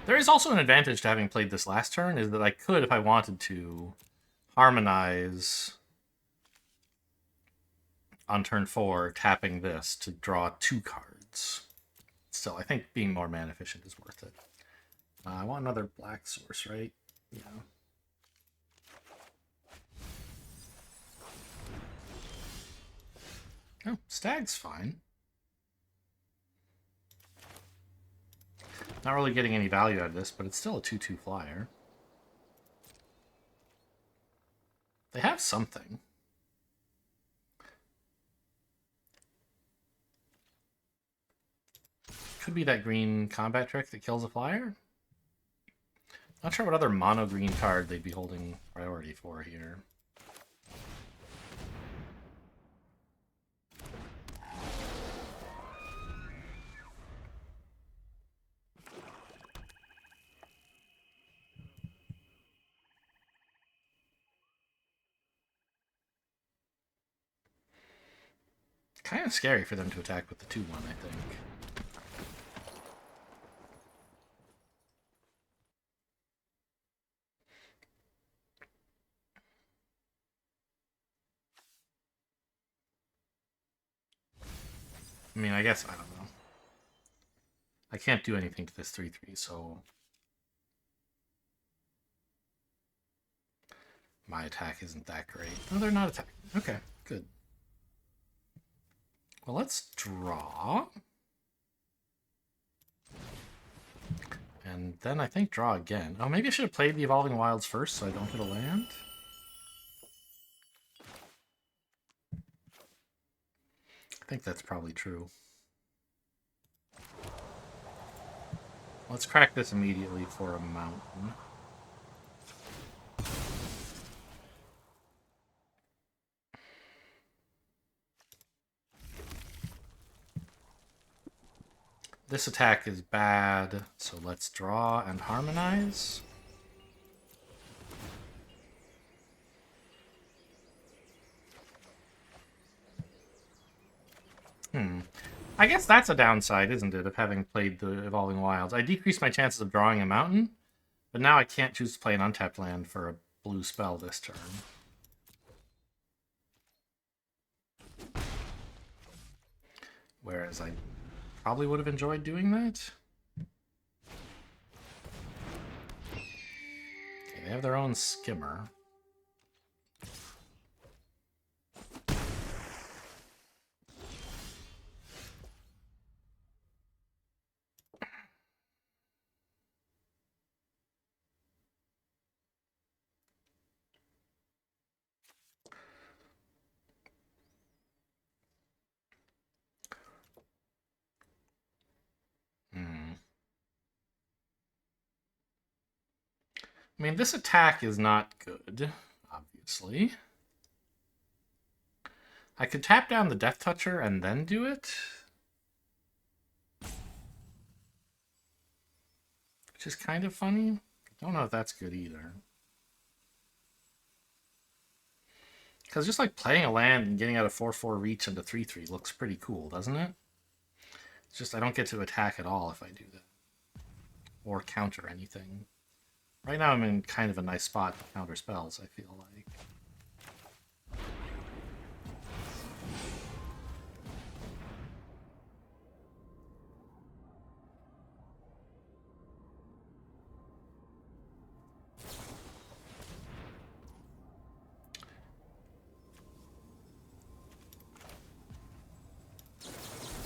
There is also an advantage to having played this last turn, is that I could, if I wanted to, harmonize on turn 4, tapping this to draw 2 cards. Still, I think being more mana efficient is worth it. I want another black source, right? Yeah. Oh, Stag's fine. Not really getting any value out of this, but it's still a 2/2 flyer. They have something. Could be that green combat trick that kills a flyer. Not sure what other mono green card they'd be holding priority for here. Kind of scary for them to attack with the 2/1, I think. I mean, I guess, I don't know. I can't do anything to this 3/3, so my attack isn't that great. No, they're not attacking. Okay, good. Well, let's draw. And then I think draw again. Oh, maybe I should have played the Evolving Wilds first so I don't hit a land. I think that's probably true. Let's crack this immediately for a mountain. This attack is bad, so let's draw and harmonize. I guess that's a downside, isn't it, of having played the Evolving Wilds. I decreased my chances of drawing a mountain, but now I can't choose to play an untapped land for a blue spell this turn. Whereas I probably would have enjoyed doing that. Okay, they have their own skimmer. I mean, this attack is not good, obviously. I could tap down the Death Toucher and then do it. Which is kind of funny. I don't know if that's good either. Because just like playing a land and getting out a 4/4 reach into 3/3 looks pretty cool, doesn't it? It's just I don't get to attack at all if I do that. Or counter anything. Right now I'm in kind of a nice spot to counter spells, I feel like.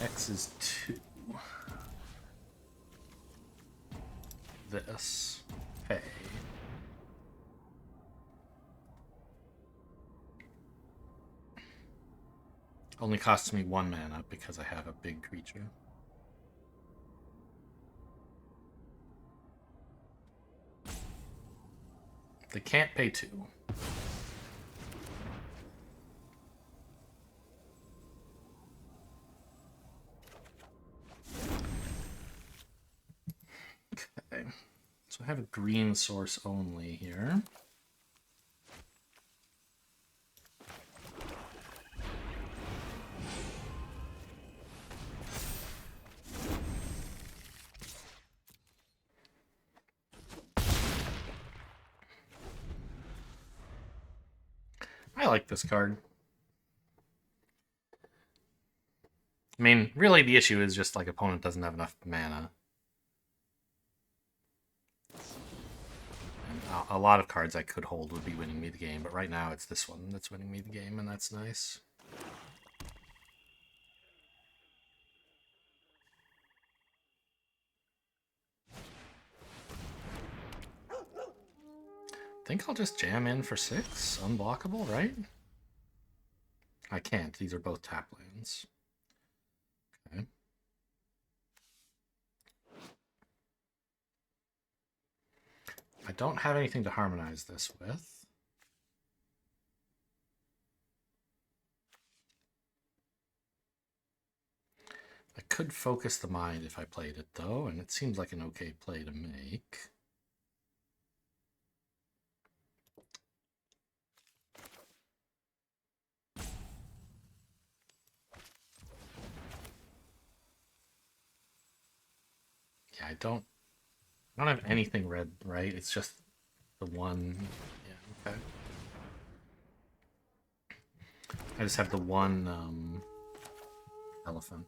X is 2. This. Pay. Only costs me 1 mana because I have a big creature. They can't pay 2. Okay. So I have a green source only here. I like this card. I mean, really the issue is just like opponent doesn't have enough mana. And a lot of cards I could hold would be winning me the game, but right now it's this one that's winning me the game, and that's nice. I think I'll just jam in for 6. Unblockable, right? I can't. These are both tap lands. Okay. I don't have anything to harmonize this with. I could focus the mind if I played it, though, and it seems like an okay play to make. Yeah, I don't have anything red, right? It's just the one. Yeah, okay. I just have the one elephant.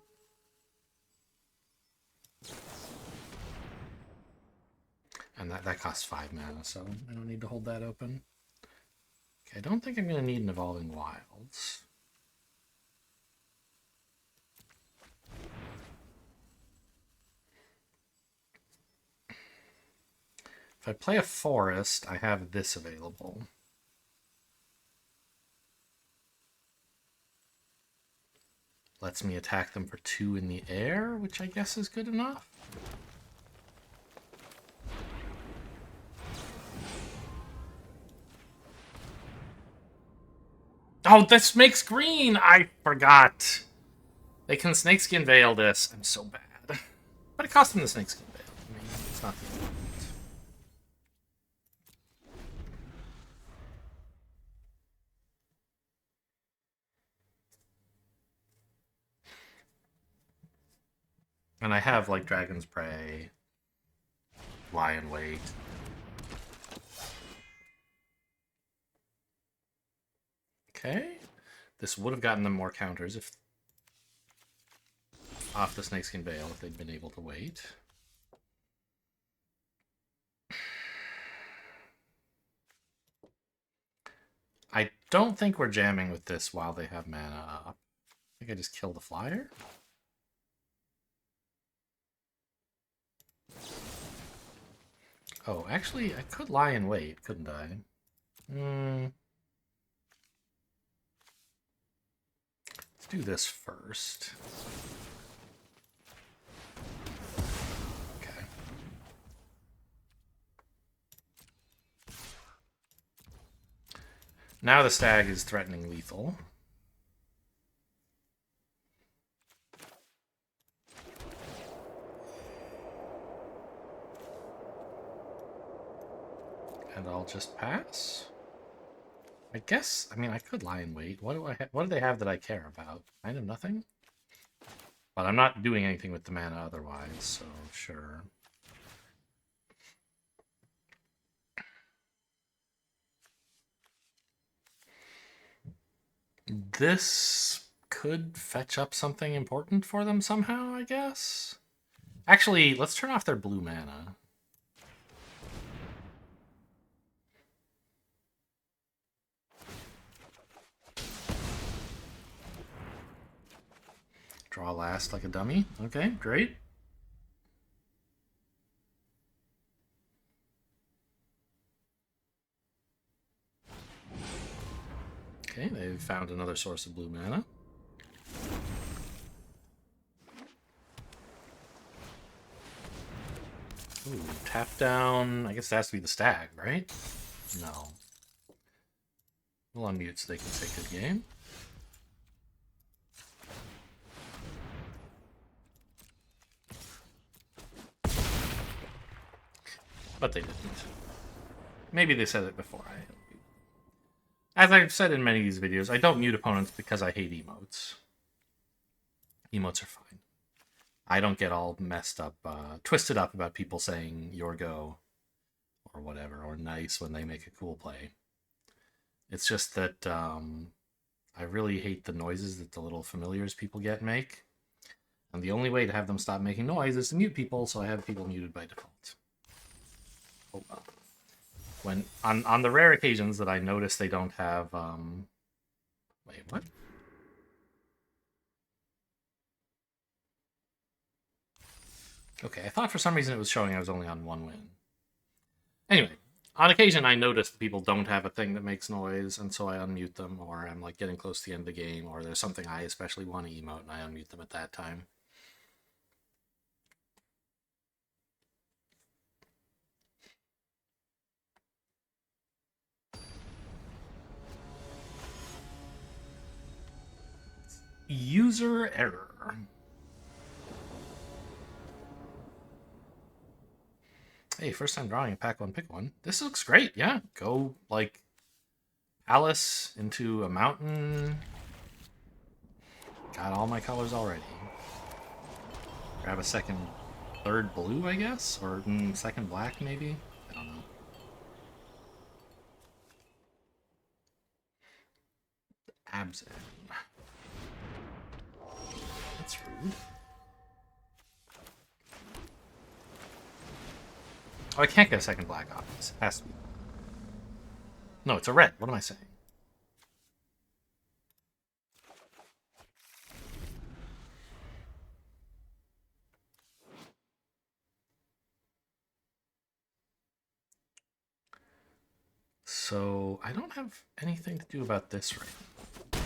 And that costs 5 mana, so I don't need to hold that open. Okay, I don't think I'm going to need an Evolving Wilds. If I play a forest, I have this available. Lets me attack them for 2 in the air, which I guess is good enough. Oh, this makes green! I forgot. They can snakeskin veil this. I'm so bad. But it cost them the snakeskin veil. I mean, it's not the end of the world. And I have, like, Dragon's Prey, Lie in Wait. Okay. This would have gotten them more counters if off the Snakeskin Veil if they'd been able to wait. I don't think we're jamming with this while they have mana up. I think I just kill the flyer. Oh, actually, I could lie in wait, couldn't I? Let's do this first. Okay. Now the stag is threatening lethal. And I'll just pass. I guess, I mean, I could lie in wait. What do they have that I care about? Kind of nothing? But I'm not doing anything with the mana otherwise, so sure. This could fetch up something important for them somehow, I guess. Actually, let's turn off their blue mana. Draw last like a dummy. Okay, great. Okay, they've found another source of blue mana. Ooh, tap down. I guess it has to be the stag, right? No. We'll unmute so they can say good game. But they didn't. Maybe they said it before. As I've said in many of these videos, I don't mute opponents because I hate emotes. Emotes are fine. I don't get all messed up, twisted up about people saying your go or whatever, or nice when they make a cool play. It's just that I really hate the noises that the little familiars people make. And the only way to have them stop making noise is to mute people, so I have people muted by default. Oh well. When on the rare occasions that I notice they don't have wait, what? Okay, I thought for some reason it was showing I was only on 1 win. Anyway, on occasion I notice that people don't have a thing that makes noise, and so I unmute them, or I'm like getting close to the end of the game, or there's something I especially want to emote and I unmute them at that time. User error. Hey, first time drawing a pack one, pick one. This looks great, yeah. Go, like, Alice into a mountain. Got all my colors already. Grab a third blue, I guess? Or second black, maybe? I don't know. Abzan. That's rude. Oh, I can't get a second black off this. It has to be. No, it's a red. What am I saying? So I don't have anything to do about this right now.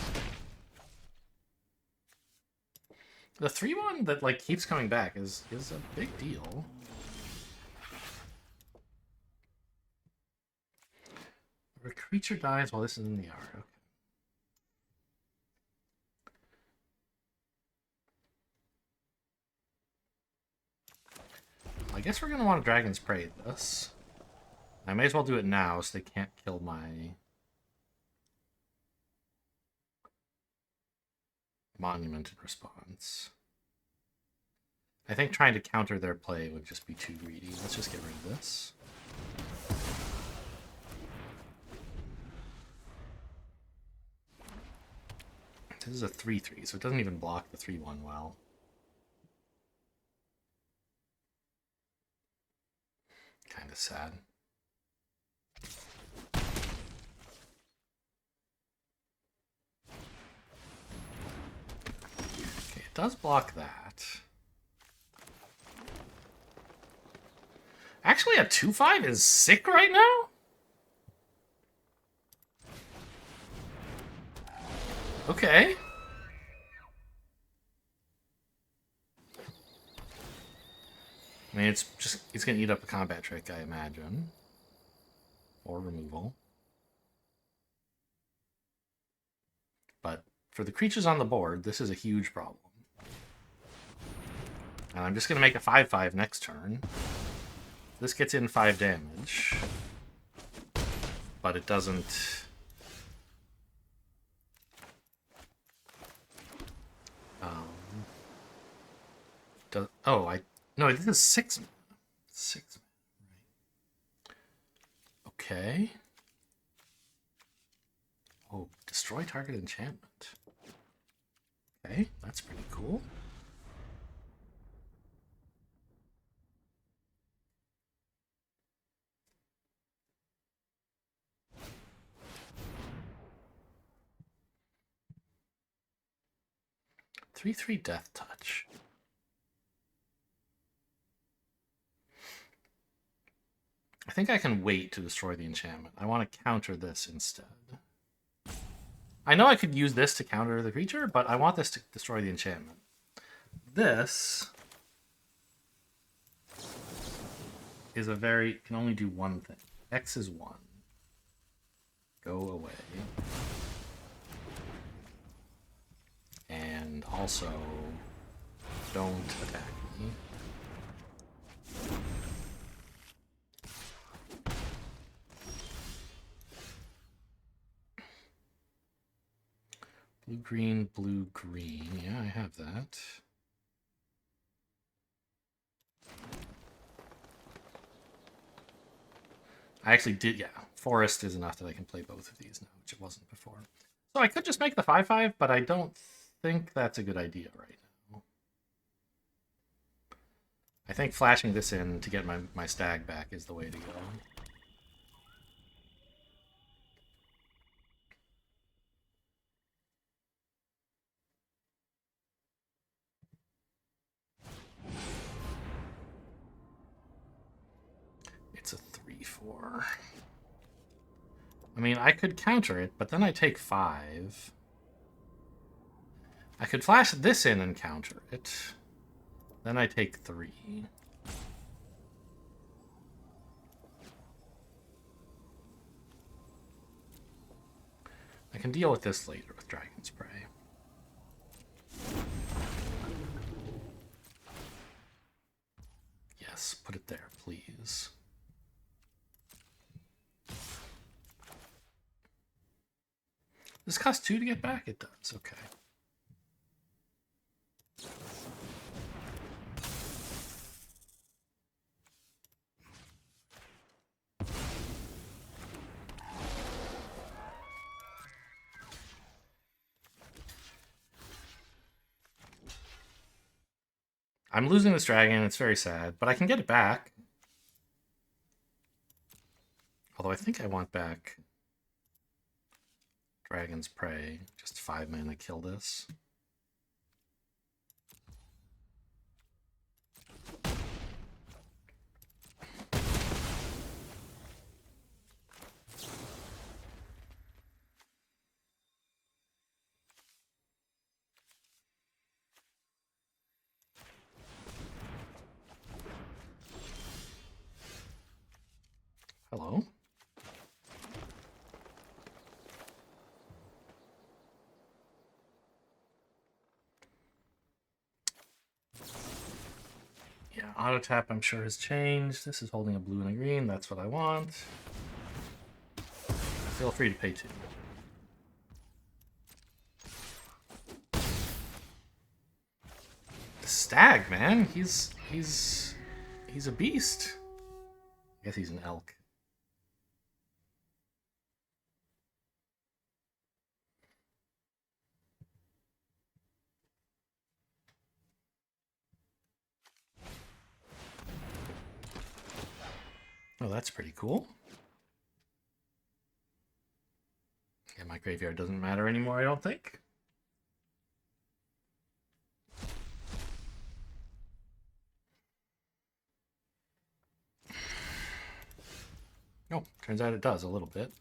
The 3-1 that like keeps coming back is a big deal. A creature dies while this is in the yard. Okay. I guess we're going to want to Dragon's Prey this. I may as well do it now so they can't kill my monument in response. I think trying to counter their play would just be too greedy. Let's just get rid of this. This is a 3-3, so it doesn't even block the 3-1 well. Kind of sad. Okay, it does block that. Actually, a 2-5 is sick right now? Okay. I mean, it's going to eat up a combat trick, I imagine. Or removal. But for the creatures on the board, this is a huge problem. And I'm just going to make a 5-5 next turn. This gets in 5 damage. But it doesn't... No, this is 6 mana. 6 mana, right. Okay. Oh, destroy target enchantment. Okay, that's pretty cool. Three Death Touch. I think I can wait to destroy the enchantment. I want to counter this instead. I know I could use this to counter the creature, but I want this to destroy the enchantment. This is a very... can only do one thing. X is 1. Go away. And also, don't attack me. Blue, green. Yeah, I have that. I actually did, yeah. Forest is enough that I can play both of these now, which it wasn't before. So I could just make the 5-5, but I don't think that's a good idea right now. I think flashing this in to get my stag back is the way to go. It's a 3-4. I mean, I could counter it, but then I take 5. I could flash this in and counter it. Then I take 3. I can deal with this later with Dragon's Prey. Yes, put it there, please. Does this cost 2 to get back? It does, okay. I'm losing this dragon, it's very sad, but I can get it back. Although I think I want back Dragon's Prey. Just 5 mana kill this. Hello. Yeah, auto tap I'm sure has changed. This is holding a blue and a green. That's what I want. Feel free to pay 2. The stag, man. He's a beast. I guess he's an elk. Oh, that's pretty cool. Yeah, my graveyard doesn't matter anymore, I don't think. Oh, turns out it does a little bit.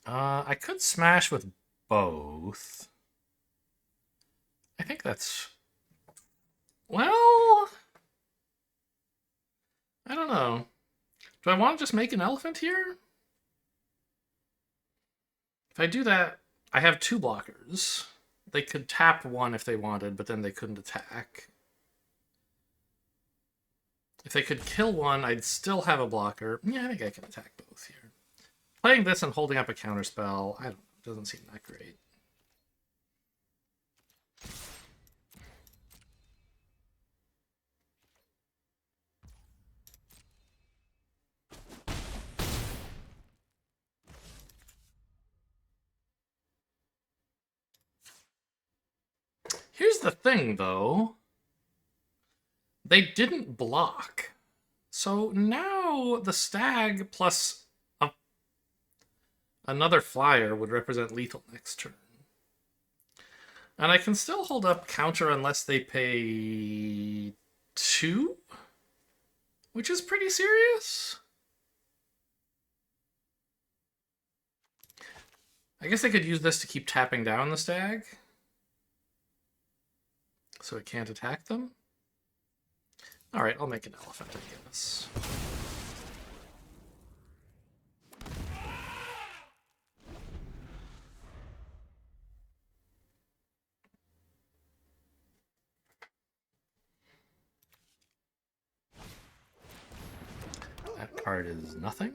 I could smash with both. I think that's... Well... I don't know. Do I want to just make an elephant here? If I do that, I have 2 blockers. They could tap 1 if they wanted, but then they couldn't attack. If they could kill 1, I'd still have a blocker. Yeah, I think I can attack both here. Playing this and holding up a counterspell, I don't know, doesn't seem that great. Here's the thing, though. They didn't block. So now the stag plus another flyer would represent lethal next turn. And I can still hold up counter unless they pay 2? Which is pretty serious. I guess I could use this to keep tapping down the stag. So it can't attack them. Alright, I'll make an elephant, I guess. That card is nothing.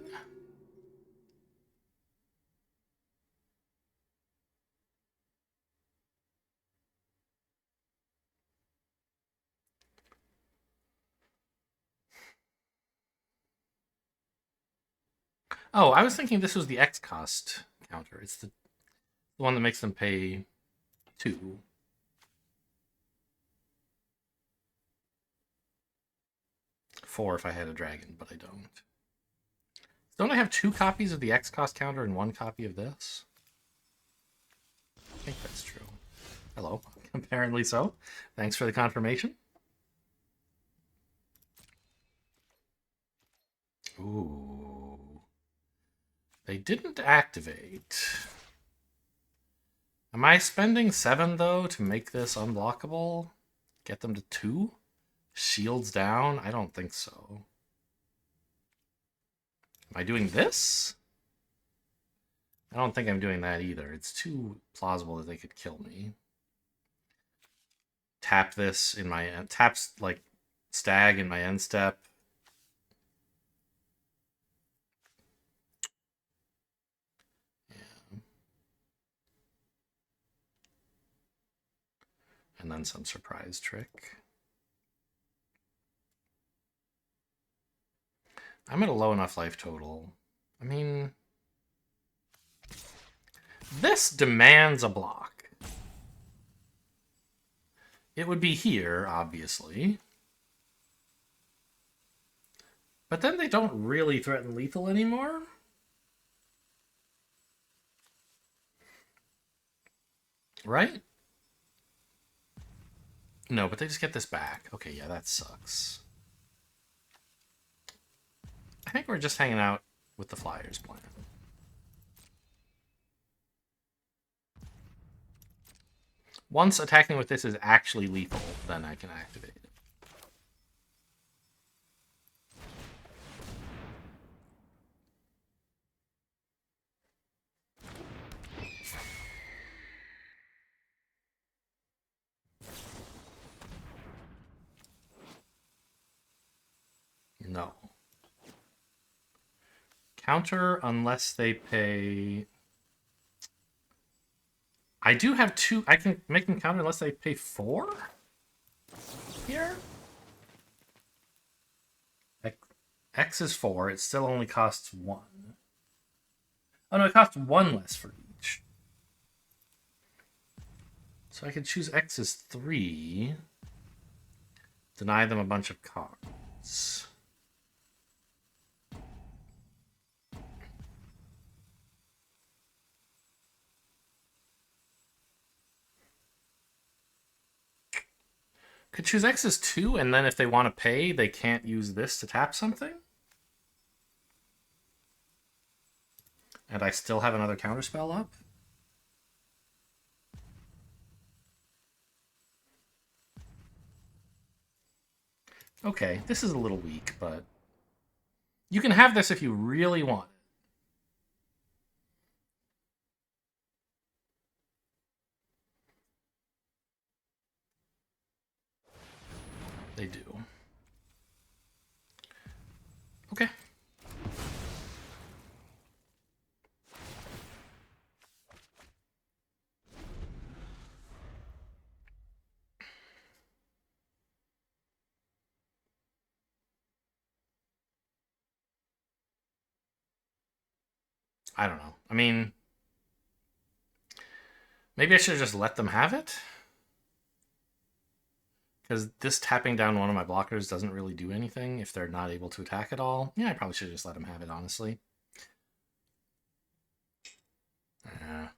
Oh, I was thinking this was the X cost counter. It's the one that makes them pay 2. Four if I had a dragon, but I don't. Don't I have 2 copies of the X cost counter and 1 copy of this? I think that's true. Hello. Apparently so. Thanks for the confirmation. Ooh. They didn't activate. Am I spending 7, though, to make this unblockable? Get them to 2? Shields down? I don't think so. Am I doing this? I don't think I'm doing that either. It's too plausible that they could kill me. Tap this in my... Taps, like, stag in my end step. Yeah. And then some surprise trick. I'm at a low enough life total. I mean... This demands a block. It would be here, obviously. But then they don't really threaten lethal anymore. Right? No, but they just get this back. Okay, yeah, that sucks. I think we're just hanging out with the Flyers plan. Once attacking with this is actually lethal, then I can activate it. Counter unless they pay... I do have 2... I can make them counter unless they pay 4? Here? X is 4. It still only costs 1. Oh no, it costs 1 less for each. So I could choose X as 3. Deny them a bunch of cards. Could choose X as 2, and then if they want to pay, they can't use this to tap something? And I still have another counterspell up? Okay, this is a little weak, but... You can have this if you really want it. They do. Okay. I don't know. I mean... Maybe I should have just let them have it? Because this tapping down one of my blockers doesn't really do anything if they're not able to attack at all. Yeah, I probably should have just let them have it, honestly. Yeah.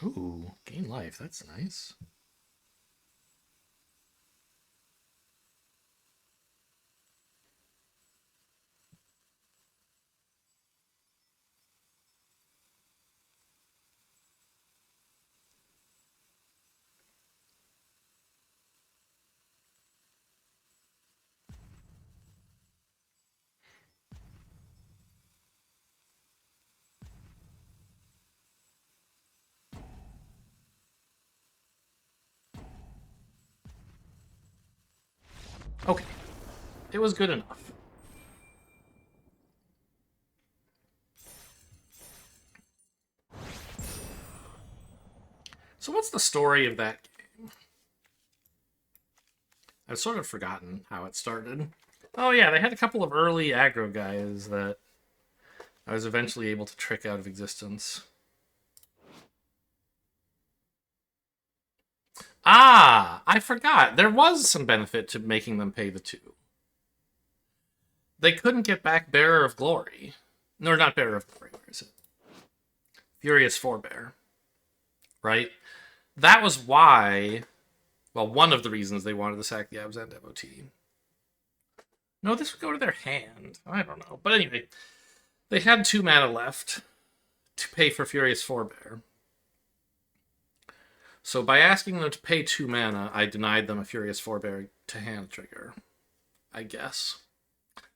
Ooh, gain life. That's nice. Okay. It was good enough. So what's the story of that game? I've sort of forgotten how it started. Oh yeah, they had a couple of early aggro guys that I was eventually able to trick out of existence. Ah, I forgot. There was some benefit to making them pay the 2. They couldn't get back Bearer of Glory. No, not Bearer of Glory. Where is it? Furious Forebear. Right? That was why... Well, one of the reasons they wanted to sack the Abzan Devotee. No, this would go to their hand. I don't know. But anyway, they had 2 mana left to pay for Furious Forebear. So by asking them to pay 2 mana, I denied them a Furious Forebear to hand trigger, I guess.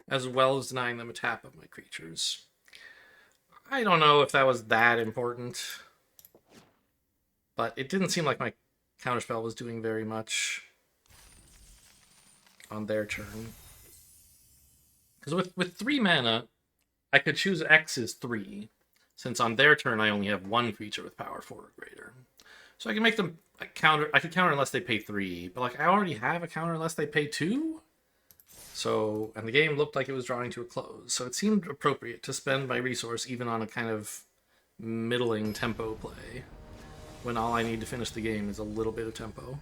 As well as denying them a tap of my creatures. I don't know if that was that important. But it didn't seem like my counterspell was doing very much on their turn. Because with 3 mana, I could choose X as 3, since on their turn I only have 1 creature with power 4 or greater. So I can make them a counter. I could counter unless they pay 3, but like I already have a counter unless they pay 2. So, and the game looked like it was drawing to a close. So it seemed appropriate to spend my resource even on a kind of middling tempo play, when all I need to finish the game is a little bit of tempo.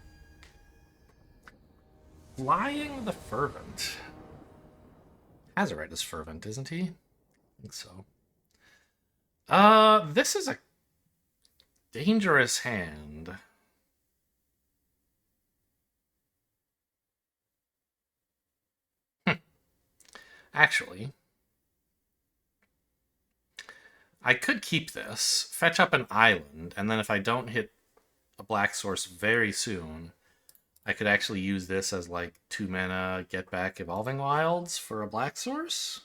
Flying the Fervent. Azerite is Fervent, isn't he? I think so. This is a dangerous hand. Actually, I could keep this, fetch up an island, and then if I don't hit a black source very soon, I could actually use this as like 2 mana get back Evolving Wilds for a black source.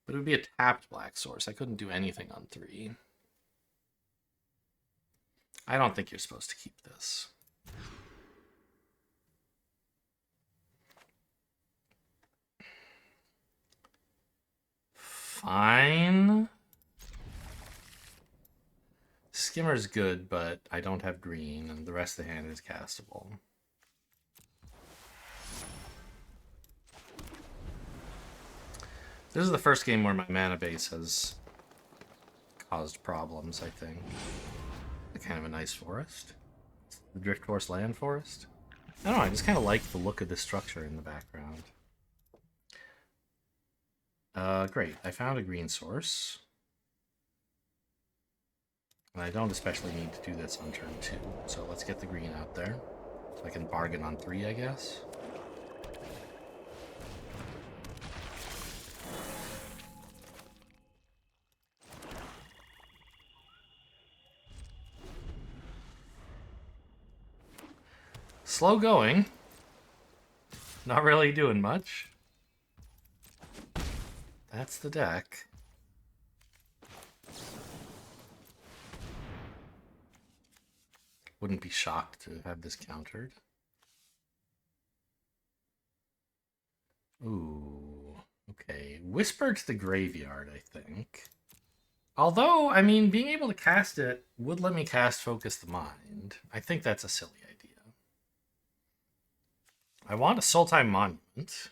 But it would be a tapped black source. I couldn't do anything on 3. I don't think you're supposed to keep this. Fine. Skimmer's good, but I don't have green, and the rest of the hand is castable. This is the first game where my mana base has caused problems, I think. Kind of a nice forest. The Drift Force Land Forest. I don't know, I just kind of like the look of this structure in the background. Great. I found a green source. And I don't especially need to do this on turn 2, so let's get the green out there. So I can bargain on 3, I guess. Slow going. Not really doing much. That's the deck. Wouldn't be shocked to have this countered. Ooh, okay. Whisper to the Graveyard, I think. Although, I mean, being able to cast it would let me cast Focus the Mind. I think that's a silly idea. I want a Sultai Monument.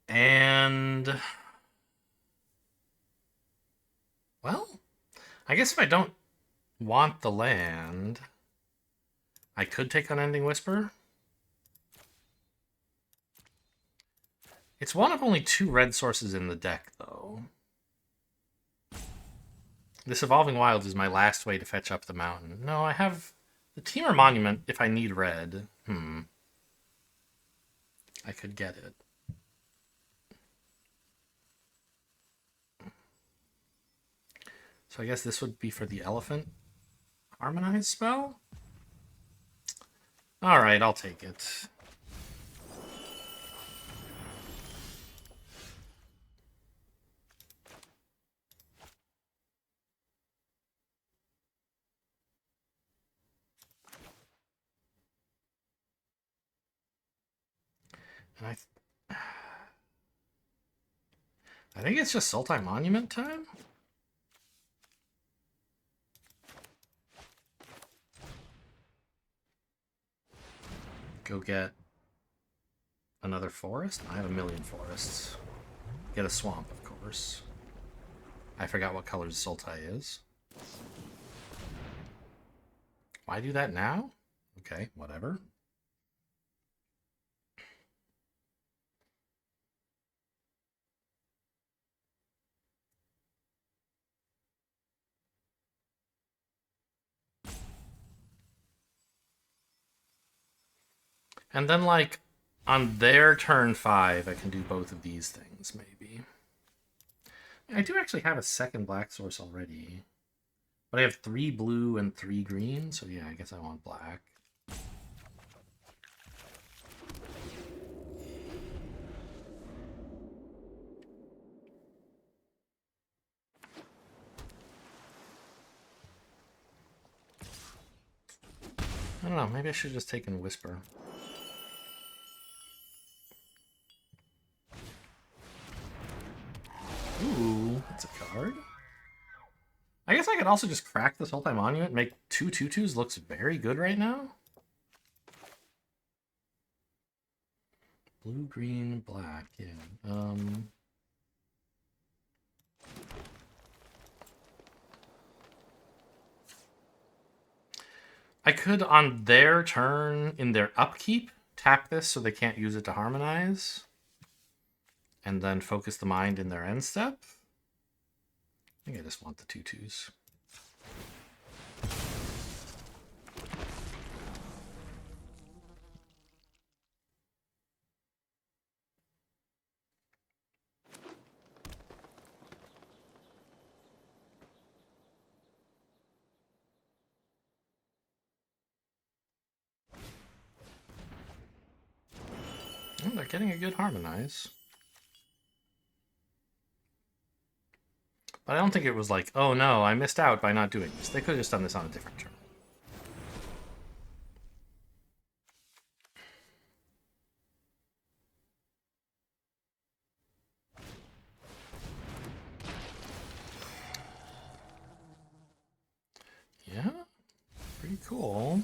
And... well, I guess if I don't want the land, I could take Unending Whisper. It's one of only 2 red sources in the deck, though. This Evolving Wilds is my last way to fetch up the mountain. No, I have the Temur Monument if I need red. I could get it. So I guess this would be for the Elephant Harmonize spell? Alright, I'll take it. And I think it's just Sultai Monument time? Go get another forest? I have a million forests. Get a swamp, of course. I forgot what color Sultai is. Why do that now? Okay, whatever. And then, like, on their turn 5, I can do both of these things, maybe. I do actually have a second black source already. But I have 3 blue and 3 green, so yeah, I guess I want black. I don't know, maybe I should have just taken Whisper. Ooh, that's a card. I guess I could also just crack this Sultai Monument, make 2 2/2s looks very good right now. Blue, green, black, yeah. I could, on their turn, in their upkeep, tap this so they can't use it to harmonize. And then focus the mind in their end step. I think I just want the 2/2s. Oh, they're getting a good harmonize. But I don't think it was like, oh no, I missed out by not doing this. They could have just done this on a different turn. Yeah, pretty cool.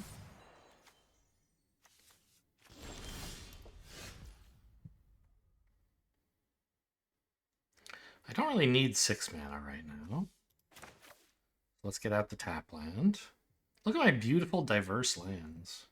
I don't really need 6 mana right now. Let's get out the tap land. Look at my beautiful, diverse lands.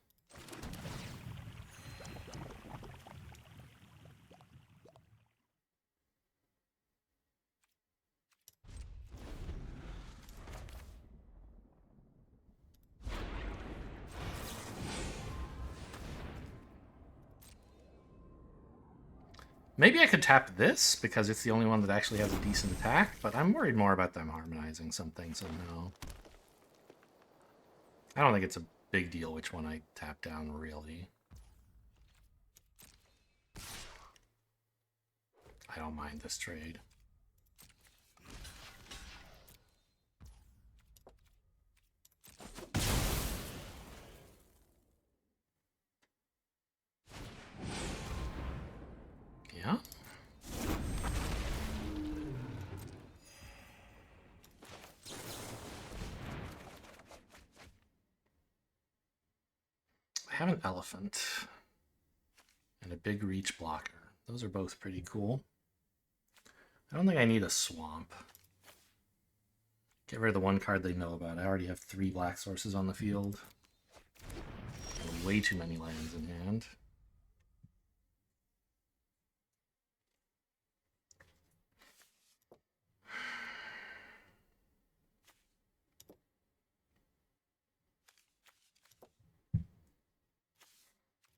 Maybe I could tap this, because it's the only one that actually has a decent attack, but I'm worried more about them harmonizing something, so no. I don't think it's a big deal which one I tap down, really. I don't mind this trade. Yeah. I have an elephant and a big reach blocker. Those are both pretty cool. I don't think I need a swamp. Get rid of the one card they know about. I already have 3 black sources on the field. And way too many lands in hand.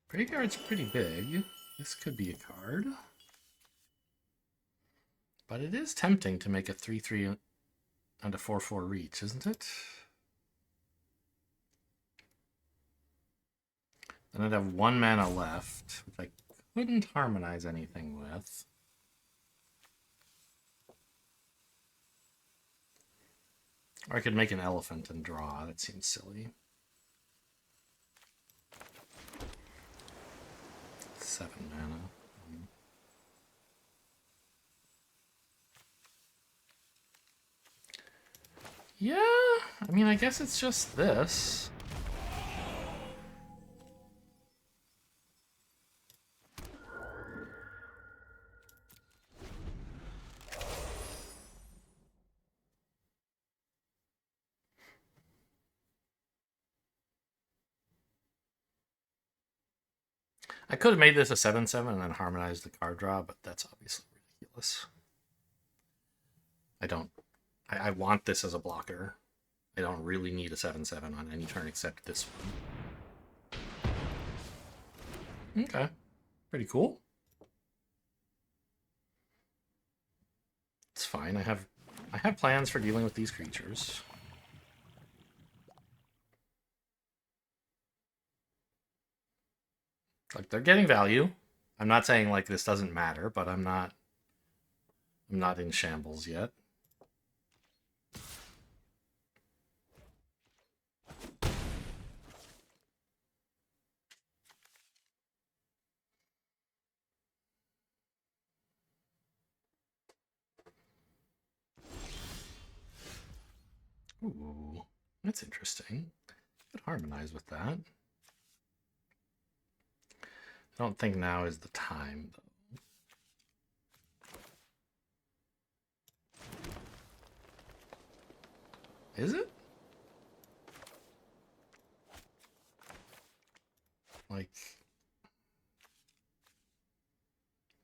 Graveyard's pretty big. This could be a card. But it is tempting to make a 3/3 and a 4/4 reach, isn't it? Then I'd have 1 mana left, which I couldn't harmonize anything with. Or I could make an elephant and draw. That seems silly. 7 mana. Yeah, I mean, I guess it's just this. I could have made this a 7/7 and then harmonized the card draw, but that's obviously ridiculous. I want this as a blocker. I don't really need a 7/7 on any turn except this one. Okay. Pretty cool. It's fine. I have plans for dealing with these creatures. Like, they're getting value. I'm not saying like this doesn't matter, but I'm not in shambles yet. Ooh, that's interesting. Could harmonize with that. I don't think now is the time, though. Is it? Like,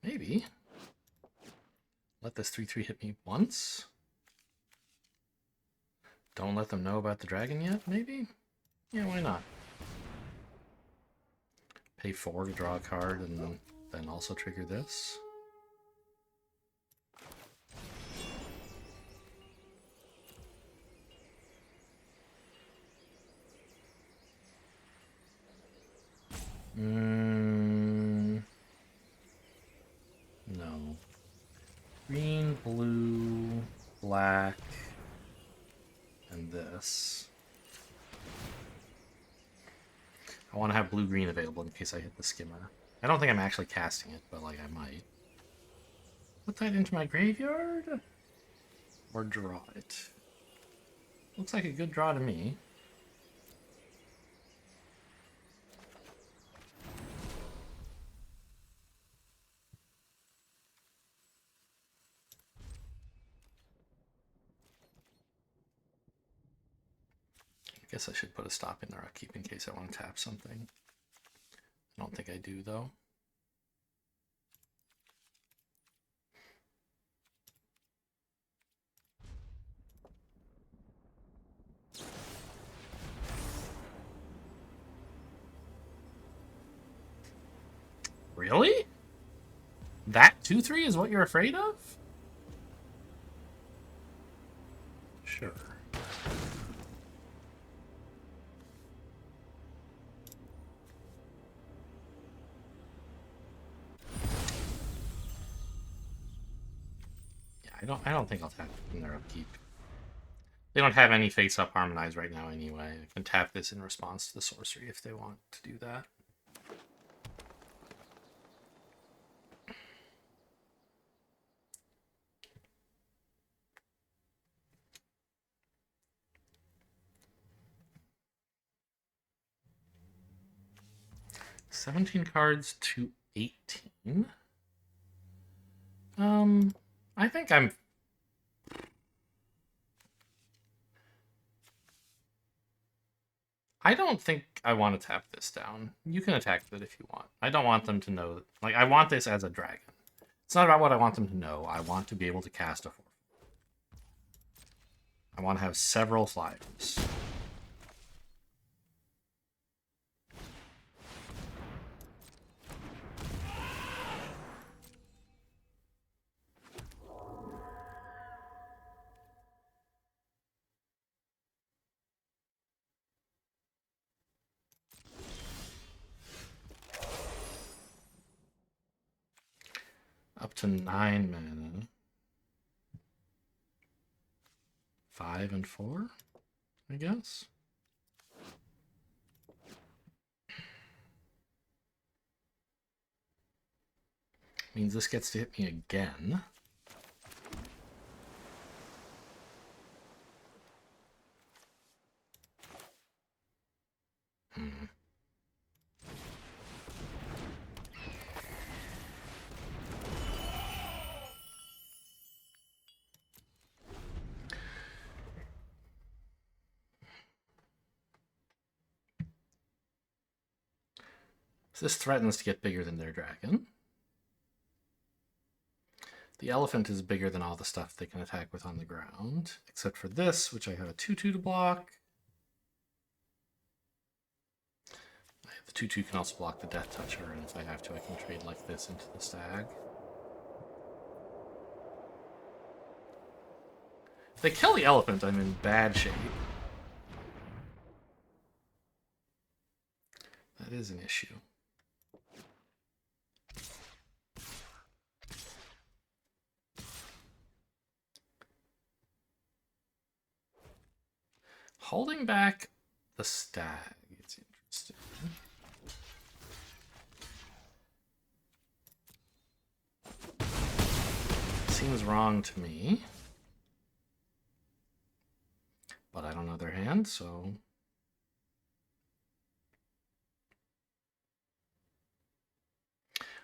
maybe. Let this 3/3 hit me once. Don't let them know about the dragon yet, maybe? Yeah, why not? Pay 4 to draw a card and then also trigger this. No. Green, blue, black and this. I want to have blue-green available in case I hit the skimmer. I don't think I'm actually casting it, but like I might. Put that into my graveyard? Or draw it? Looks like a good draw to me. I guess I should put a stop in their upkeep in case I want to tap something. I don't think I do, though. Really? That 2/3 is what you're afraid of? Sure. Yeah, I don't think I'll tap in their upkeep. They don't have any face-up harmonize right now anyway. I can tap this in response to the sorcery if they want to do that. $17 cards to 18. I think I'm... I don't think I want to tap this down. You can attack it if you want. I don't want them to know... Like, I want this as a dragon. It's not about what I want them to know. I want to be able to cast a 4. I want to have several flyers. Up to 9 mana. 5 and 4, I guess. Means this gets to hit me again. This threatens to get bigger than their dragon. The elephant is bigger than all the stuff they can attack with on the ground, except for this, which I have a 2/2 to block. The 2/2 can also block the Death Toucher, and if I have to, I can trade like this into the stag. If they kill the elephant, I'm in bad shape. That is an issue. Holding back the stag, it's interesting. Seems wrong to me. But I don't know their hand, so...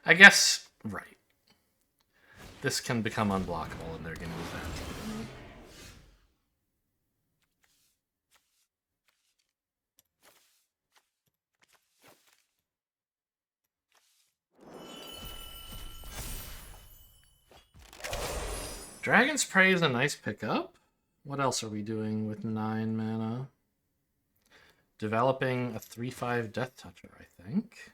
I guess, right. This can become unblockable and they're going to use that to get me. Dragon's Prey is a nice pickup. What else are we doing with 9 mana? Developing a 3/5 Death Toucher, I think.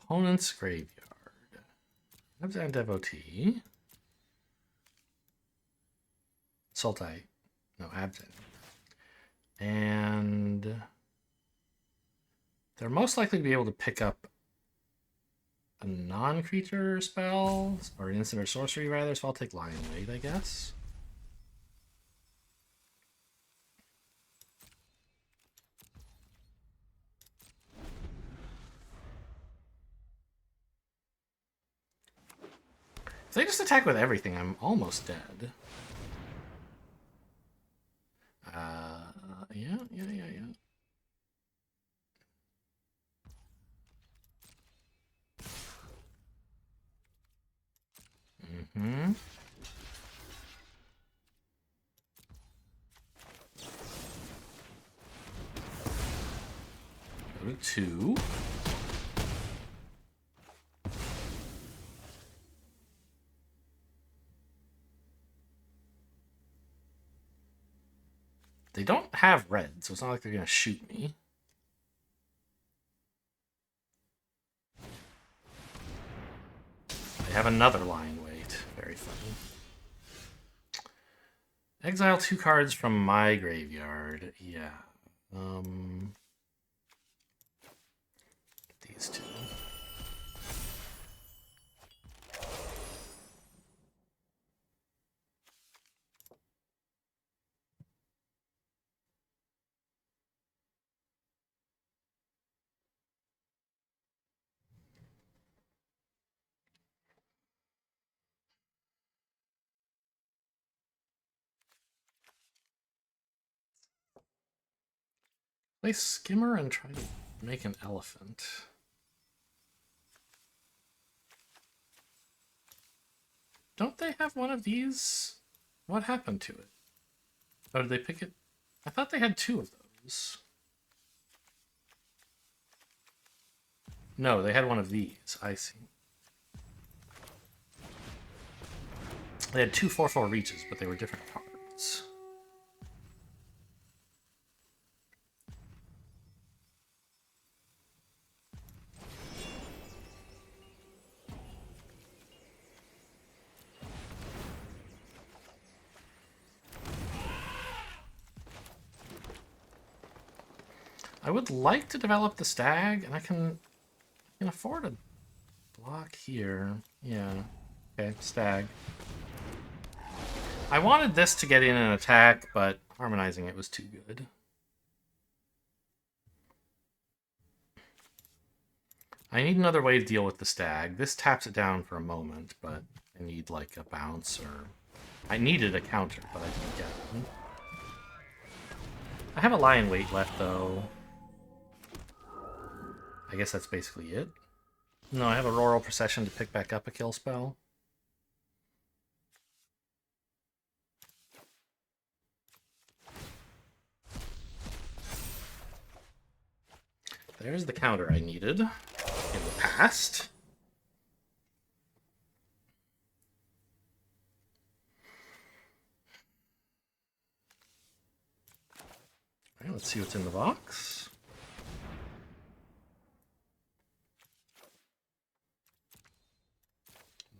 Opponent's Graveyard. Abzan Devotee. Sultai. No, Abzan. And They're most likely to be able to pick up a non-creature spell, or instant or sorcery rather, so I'll take Lion Weight, I guess. If they just attack with everything, I'm almost dead. Yeah. Mm-hmm. Go to 2. They don't have red, so it's not like they're gonna shoot me. They have another Lion Weight. Very funny. Exile 2 cards from my graveyard. Yeah. These 2. Play Skimmer and try to make an elephant. Don't they have one of these? What happened to it? Oh, did they pick it? I thought they had 2 of those. No, they had one of these. I see. They had 2 4/4 reaches, but they were different cards. I would like to develop the stag, and I can afford a block here. Yeah. Okay, stag. I wanted this to get in an attack, but harmonizing it was too good. I need another way to deal with the stag. This taps it down for a moment, but I need like a bounce, or I needed a counter, but I didn't get one. I have a Lion Weight left, though. I guess that's basically it. No, I have a Rural Procession to pick back up a kill spell. There's the counter I needed in the past. All right, let's see what's in the box.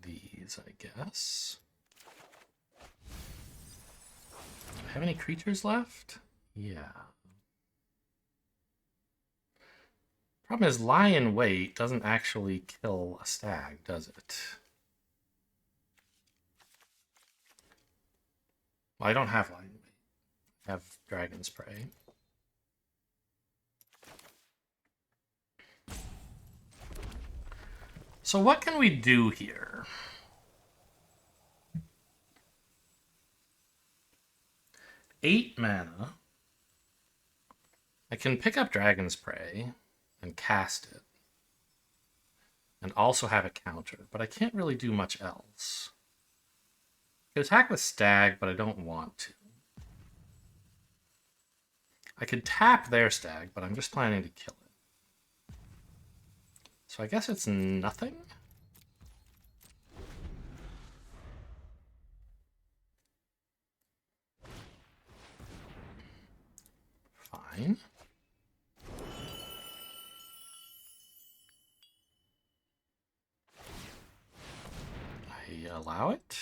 These, I guess. Do I have any creatures left? Yeah. Problem is, Lion Weight doesn't actually kill a stag, does it? Well, I don't have Lion Weight. I have Dragon's Prey. So what can we do here? Eight mana. I can pick up Dragon's Prey and cast it. And also have a counter, but I can't really do much else. I could attack with Stag, but I don't want to. I could tap their Stag, but I'm just planning to kill it. So I guess it's nothing? Fine. I allow it.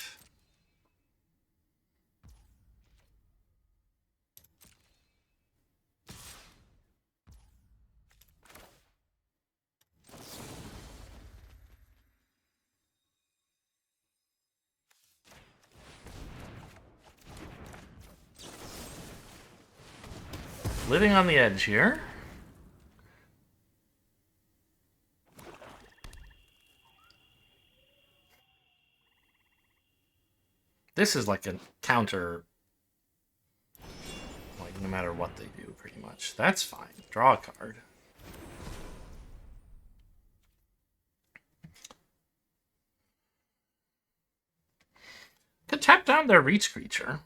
Living on the edge here. This is like a counter, like no matter what they do, pretty much. That's fine. Draw a card. Could tap down their reach creature.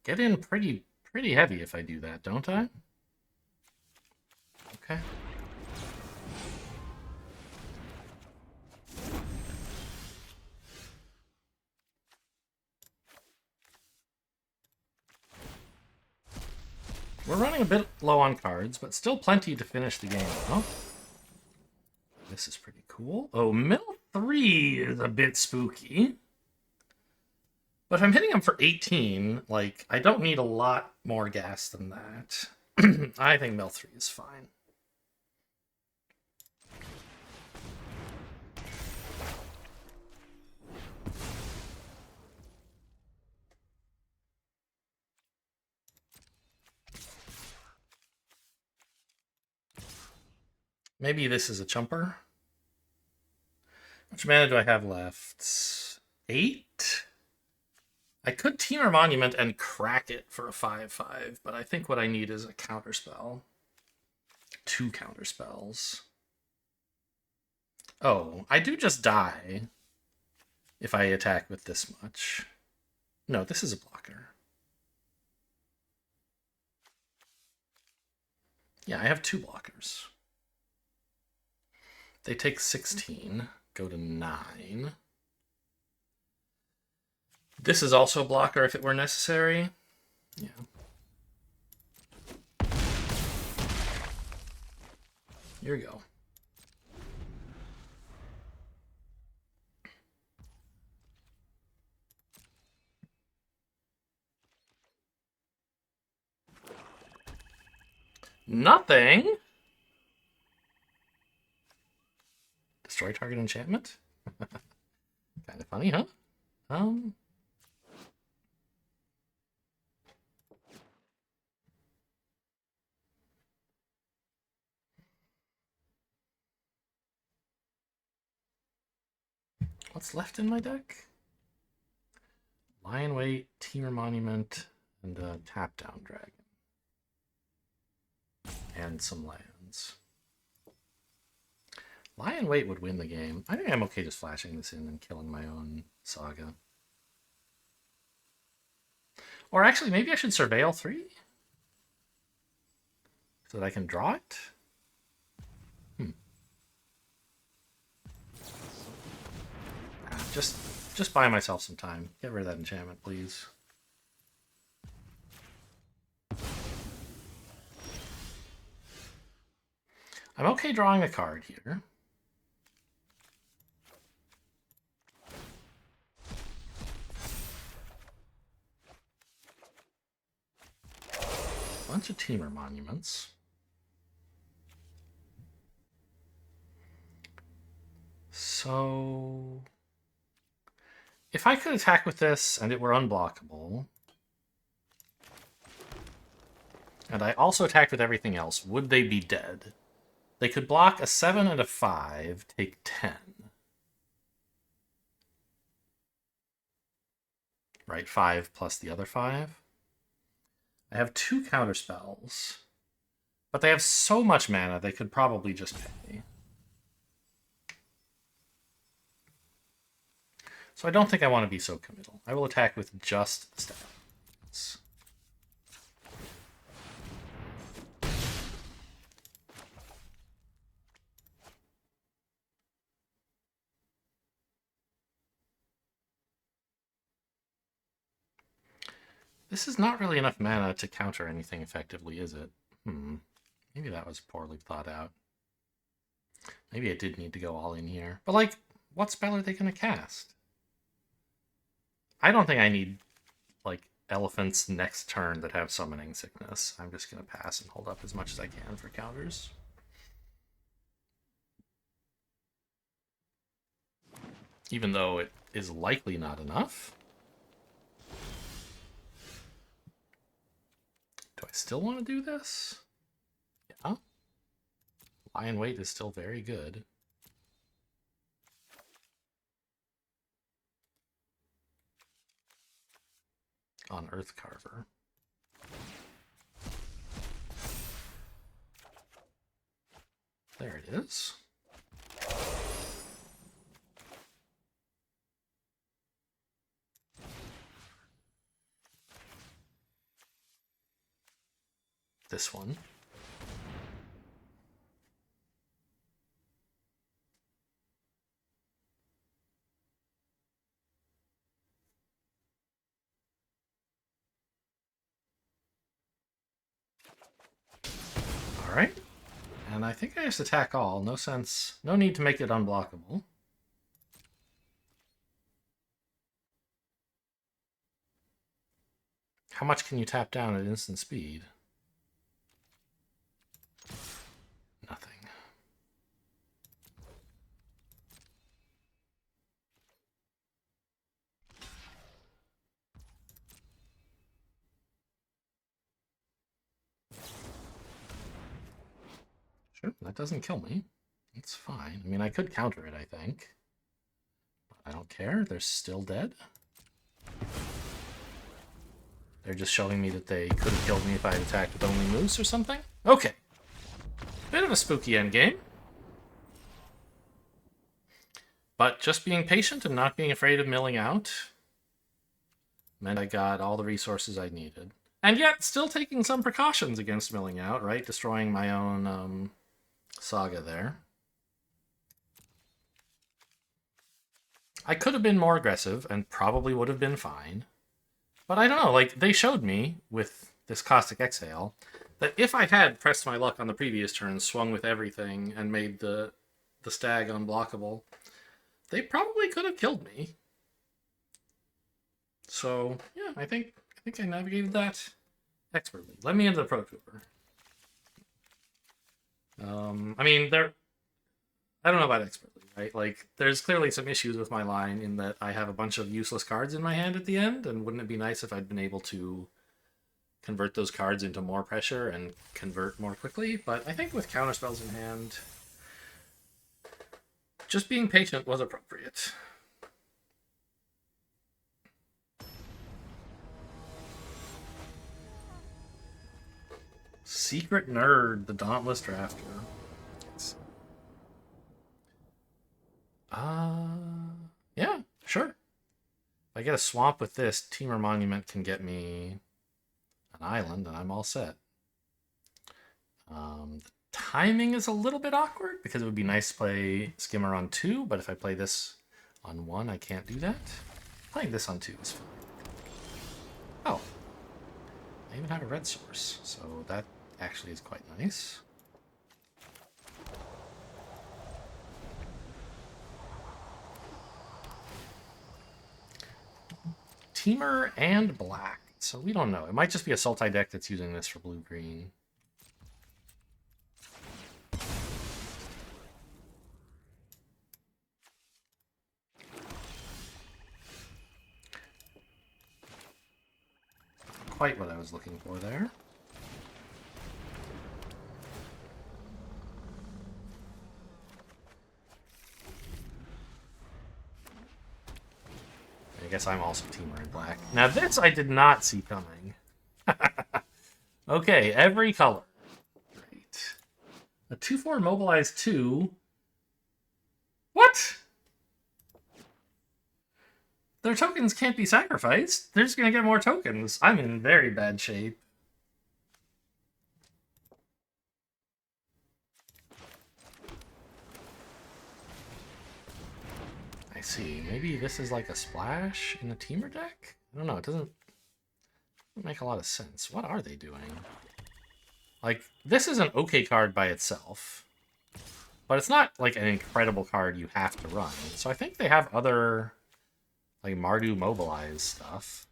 Get in pretty heavy if I do that, don't I? Okay. We're running a bit low on cards, but still plenty to finish the game, though. This is pretty cool. Oh, middle 3 is a bit spooky. But if I'm hitting him for 18, like, I don't need a lot more gas than that. I think mill 3 is fine. Maybe this is a chumper. How much mana do I have left? 8? I could Temur Monument and crack it for a 5/5, but I think what I need is a counterspell. 2 counterspells. Oh, I do just die if I attack with this much. No, this is a blocker. Yeah, I have 2 blockers. They take 16, go to 9. This is also a blocker if it were necessary. Yeah. Here we go. Nothing. Destroy target enchantment? Kind of funny, huh? What's left in my deck? Lion Weight, Temur Monument, and a Tap Down Dragon. And some lands. Lion Weight would win the game. I think I'm okay just flashing this in and killing my own Saga. Or actually, maybe I should Surveil 3? So that I can draw it? Just buy myself some time. Get rid of that enchantment, please. I'm okay drawing a card here. Bunch of Temur Monuments. So if I could attack with this and it were unblockable, and I also attacked with everything else, would they be dead? They could block a 7 and a 5, take 10. Right, 5 plus the other 5. I have 2 counterspells, but they have so much mana they could probably just pay. So I don't think I want to be so committal. I will attack with just stats. This is not really enough mana to counter anything effectively, is it? Maybe that was poorly thought out. Maybe I did need to go all in here. But, like, what spell are they going to cast? I don't think I need, like, elephants next turn that have summoning sickness. I'm just going to pass and hold up as much as I can for counters. Even though it is likely not enough. Do I still want to do this? Yeah. Lion weight is still very good. On Earth Carver. There it is. This one. All right. And I think I just attack all. No sense. No need to make it unblockable. How much can you tap down at instant speed? Nothing. Sure, that doesn't kill me. It's fine. I mean, I could counter it, I think. I don't care. They're still dead. They're just showing me that they could have killed me if I had attacked with only moose or something? Okay. Bit of a spooky endgame. But just being patient and not being afraid of milling out meant I got all the resources I needed. And yet, still taking some precautions against milling out, right? Destroying my own saga there. I could have been more aggressive and probably would have been fine. But I don't know, like, they showed me with this Caustic Exhale that if I had pressed my luck on the previous turn, swung with everything, and made the stag unblockable, they probably could have killed me. So, yeah, I think I navigated that expertly. Let me into the Pro Trooper. I mean, I don't know about expertly, right? Like, there's clearly some issues with my line in that I have a bunch of useless cards in my hand at the end, and wouldn't it be nice if I'd been able to convert those cards into more pressure and convert more quickly? But I think with counterspells in hand, just being patient was appropriate. Secret Nerd, the Dauntless Drafter. Yeah, sure. If I get a swamp with this, Temur Monument can get me an island, and I'm all set. The timing is a little bit awkward, because it would be nice to play Skimmer on 2, but if I play this on 1, I can't do that. Playing this on 2 is fine. Oh. I even have a red source, so that actually is quite nice. Temur and black, so we don't know. It might just be a Sultai deck that's using this for blue-green. Quite what I was looking for there. I guess I'm also Temur in black. Now this I did not see coming. Okay, every color. Great. A 2/4 mobilized 2. What? Their tokens can't be sacrificed. They're just going to get more tokens. I'm in very bad shape. I see. Maybe this is like a splash in a Temur deck? I don't know. It doesn't make a lot of sense. What are they doing? Like, this is an okay card by itself. But it's not like an incredible card you have to run. So I think they have other, like, Mardu mobilized stuff.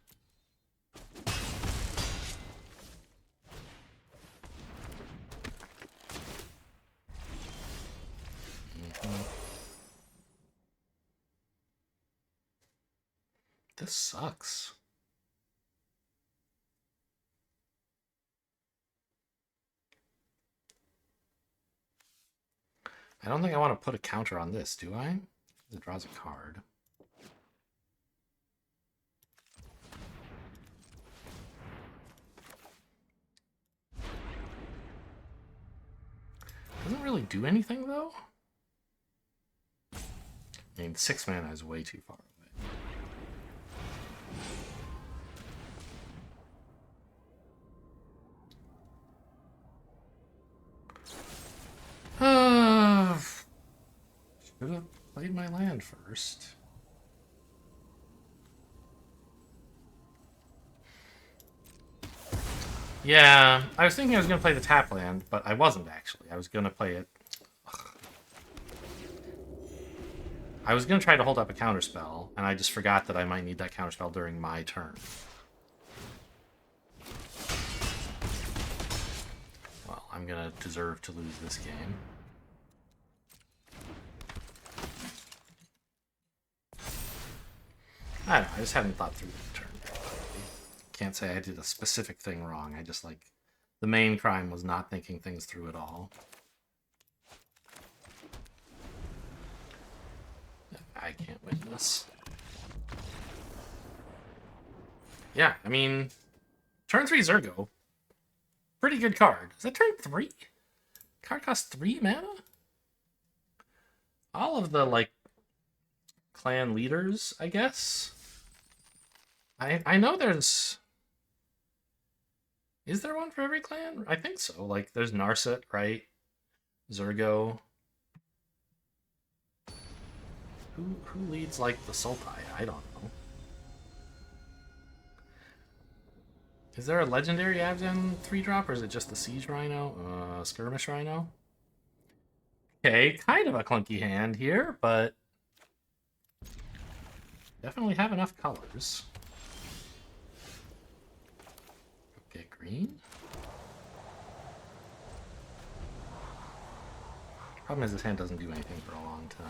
This sucks. I don't think I want to put a counter on this, do I? It draws a card. Doesn't really do anything, though. I mean, 6 mana is way too far away. Should have played my land first. Yeah, I was thinking I was going to play the tap land, but I wasn't actually. I was going to play it. Ugh. I was going to try to hold up a counterspell, and I just forgot that I might need that counterspell during my turn. Well, I'm going to deserve to lose this game. I don't know, I just haven't thought through the turn. Can't say I did a specific thing wrong. I just, like, the main crime was not thinking things through at all. I can't win this. Yeah, I mean, turn 3 Zergo. Pretty good card. Is that turn 3? Card costs 3 mana? All of the, like, clan leaders, I guess? I know there's... Is there one for every clan? I think so. Like, there's Narset, right? Zergo. Who leads, like, the Sultai? I don't know. Is there a legendary Abzan 3-drop, or is it just the Siege Rhino? Skirmish Rhino? Okay, kind of a clunky hand here, but... definitely have enough colors. Get green. Problem is this hand doesn't do anything for a long time.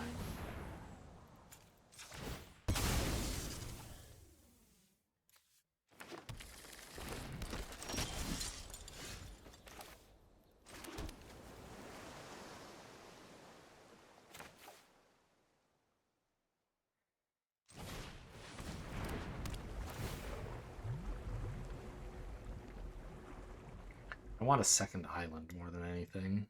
I want a second island more than anything.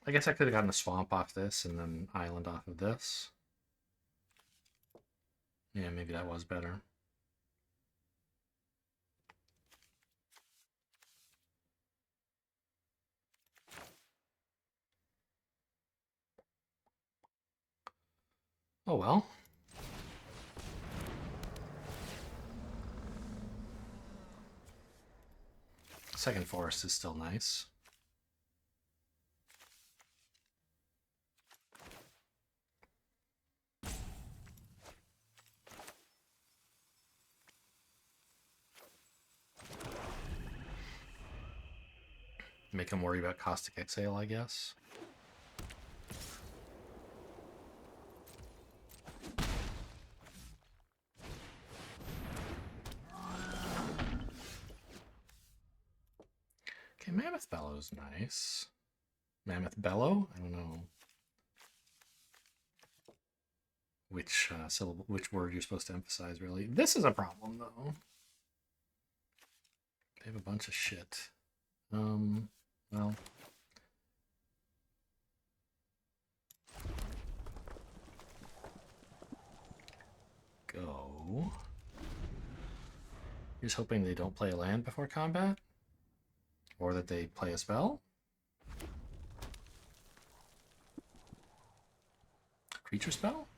I guess I could have gotten a swamp off this and then island off of this. Yeah, maybe that was better. Oh well. Second forest is still nice. Make him worry about Caustic Exhale, I guess. Okay, Mammoth Bellow's nice. Mammoth Bellow? I don't know which syllable, which word you're supposed to emphasize, really. This is a problem, though. They have a bunch of shit. Well... go. Here's hoping they don't play a land before combat. Or that they play a spell. Creature spell?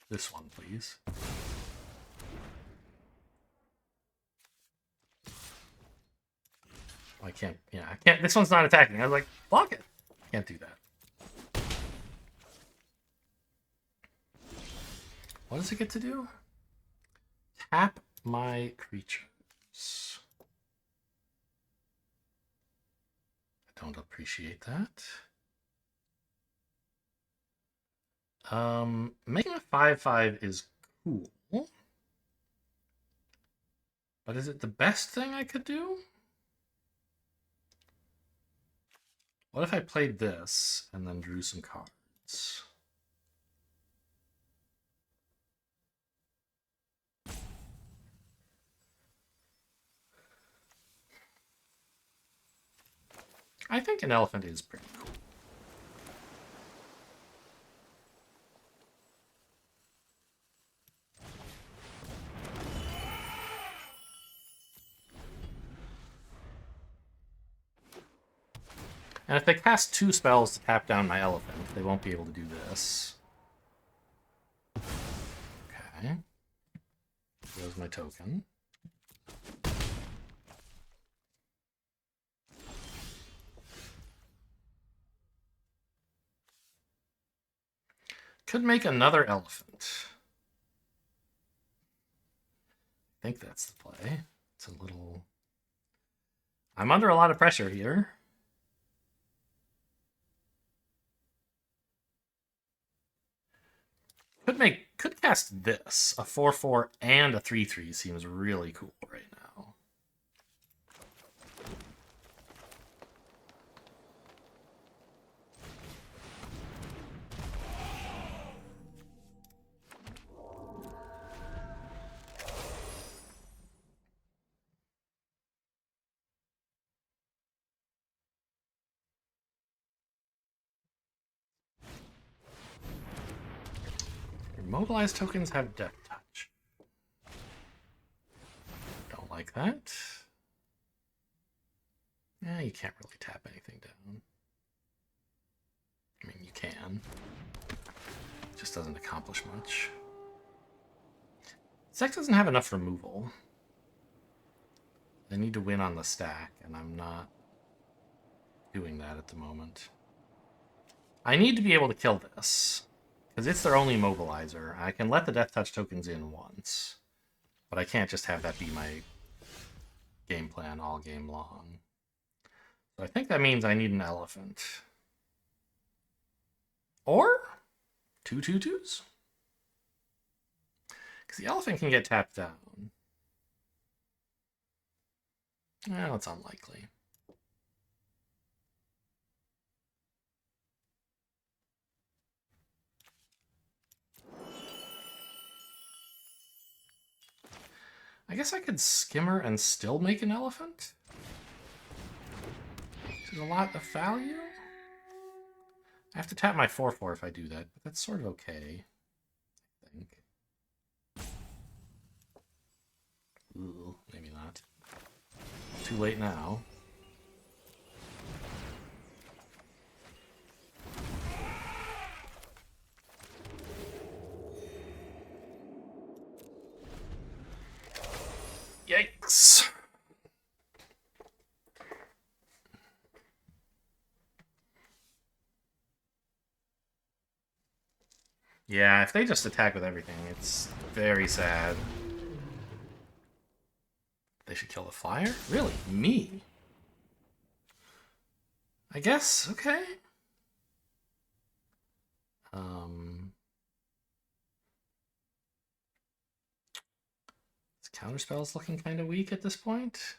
This one, please. I can't, yeah, I can't, this one's not attacking. I was like, block it. Can't do that. What does it get to do? Tap my creatures. I don't appreciate that. Making a 5/5 is cool. But is it the best thing I could do? What if I played this and then drew some cards? I think an elephant is pretty cool. And if they cast 2 spells to tap down my elephant, they won't be able to do this. Okay. There's my token. Could make another elephant. I think that's the play. It's a little... I'm under a lot of pressure here. Could cast this. A 4/4 and a 3/3 seems really cool right now. Mobilized tokens have Death Touch. Don't like that. Yeah, you can't really tap anything down. I mean, you can. It just doesn't accomplish much. Zek doesn't have enough removal. They need to win on the stack, and I'm not doing that at the moment. I need to be able to kill this, because it's their only mobilizer. I can let the Death Touch tokens in once, but I can't just have that be my game plan all game long. So I think that means I need an elephant. Or 2 2/2s? Because the elephant can get tapped down. Well, it's unlikely. I guess I could skimmer and still make an elephant? Which is a lot of value? I have to tap my 4/4 if I do that, but that's sort of okay, I think. Ooh, maybe not. Too late now. Yikes! Yeah, if they just attack with everything, it's very sad. They should kill the flyer? Really? Me? I guess, okay. This counterspell's looking kind of weak at this point.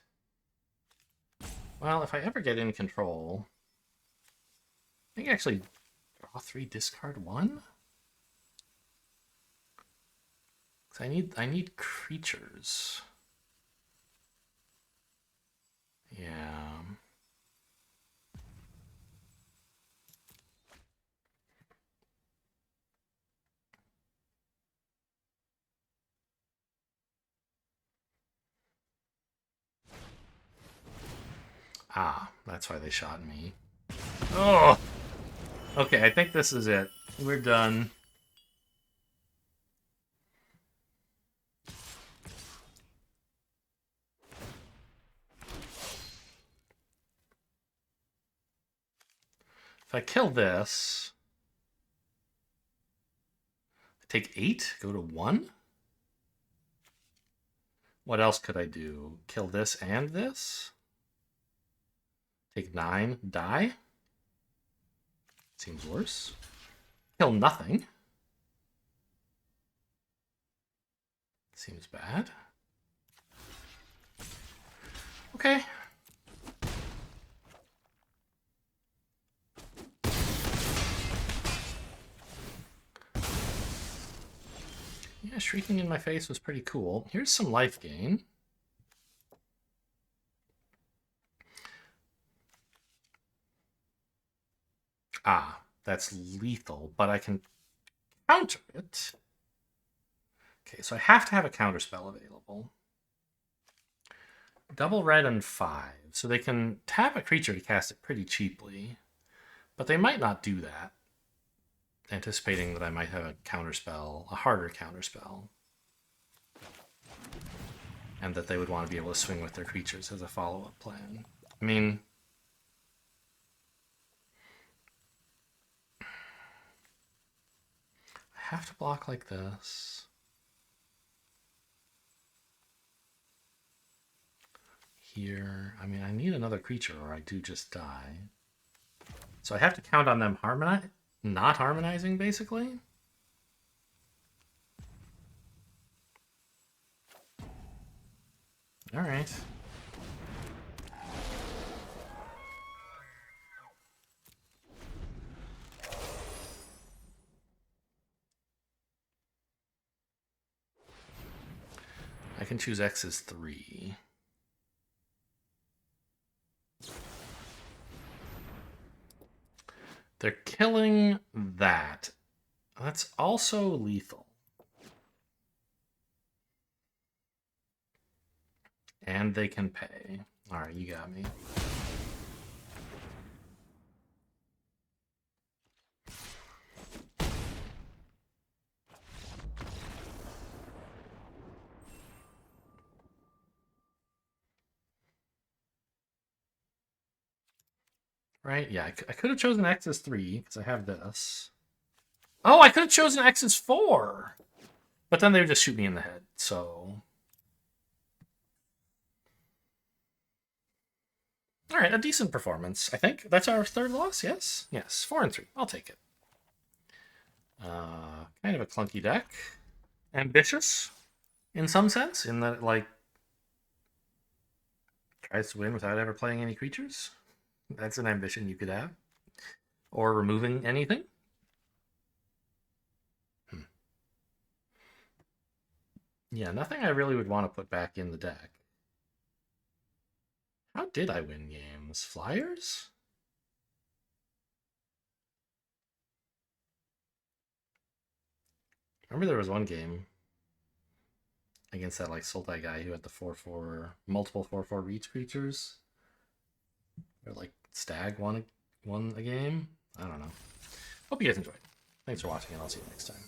Well, if I ever get in control, I think actually draw 3, discard 1? Because I need creatures. Yeah. Ah, that's why they shot me. Oh! Okay, I think this is it. We're done. If I kill this, Take 8, go to 1. What else could I do? Kill this and this? Take 9, die? Seems worse. Kill nothing. Seems bad. Okay. Yeah, shrieking in my face was pretty cool. Here's some life gain. Ah, that's lethal, but I can counter it. Okay, so I have to have a counterspell available. Double red and 5. So they can tap a creature to cast it pretty cheaply. But they might not do that, anticipating that I might have a counterspell, a harder counterspell. And that they would want to be able to swing with their creatures as a follow-up plan. I mean, I have to block like this. Here, I mean, I need another creature or I do just die. So I have to count on them not harmonizing, basically. All right. I can choose X as 3. They're killing that. That's also lethal. And they can pay. All right, you got me. Right? Yeah, I could have chosen X as 3 because I have this. Oh, I could have chosen X as 4. But then they would just shoot me in the head, so... All right, a decent performance, I think. That's our third loss, yes? Yes, 4 and 3. I'll take it. Kind of a clunky deck. Ambitious, in some sense, in that, like, tries to win without ever playing any creatures. That's an ambition you could have. Or removing anything. Yeah, nothing I really would want to put back in the deck. How did I win games? Flyers? Remember there was one game against that like Sultai guy who had the 4/4 multiple 4/4 reach creatures. Or like Stag won a game. I don't know. Hope you guys enjoyed. Thanks for watching, and I'll see you next time.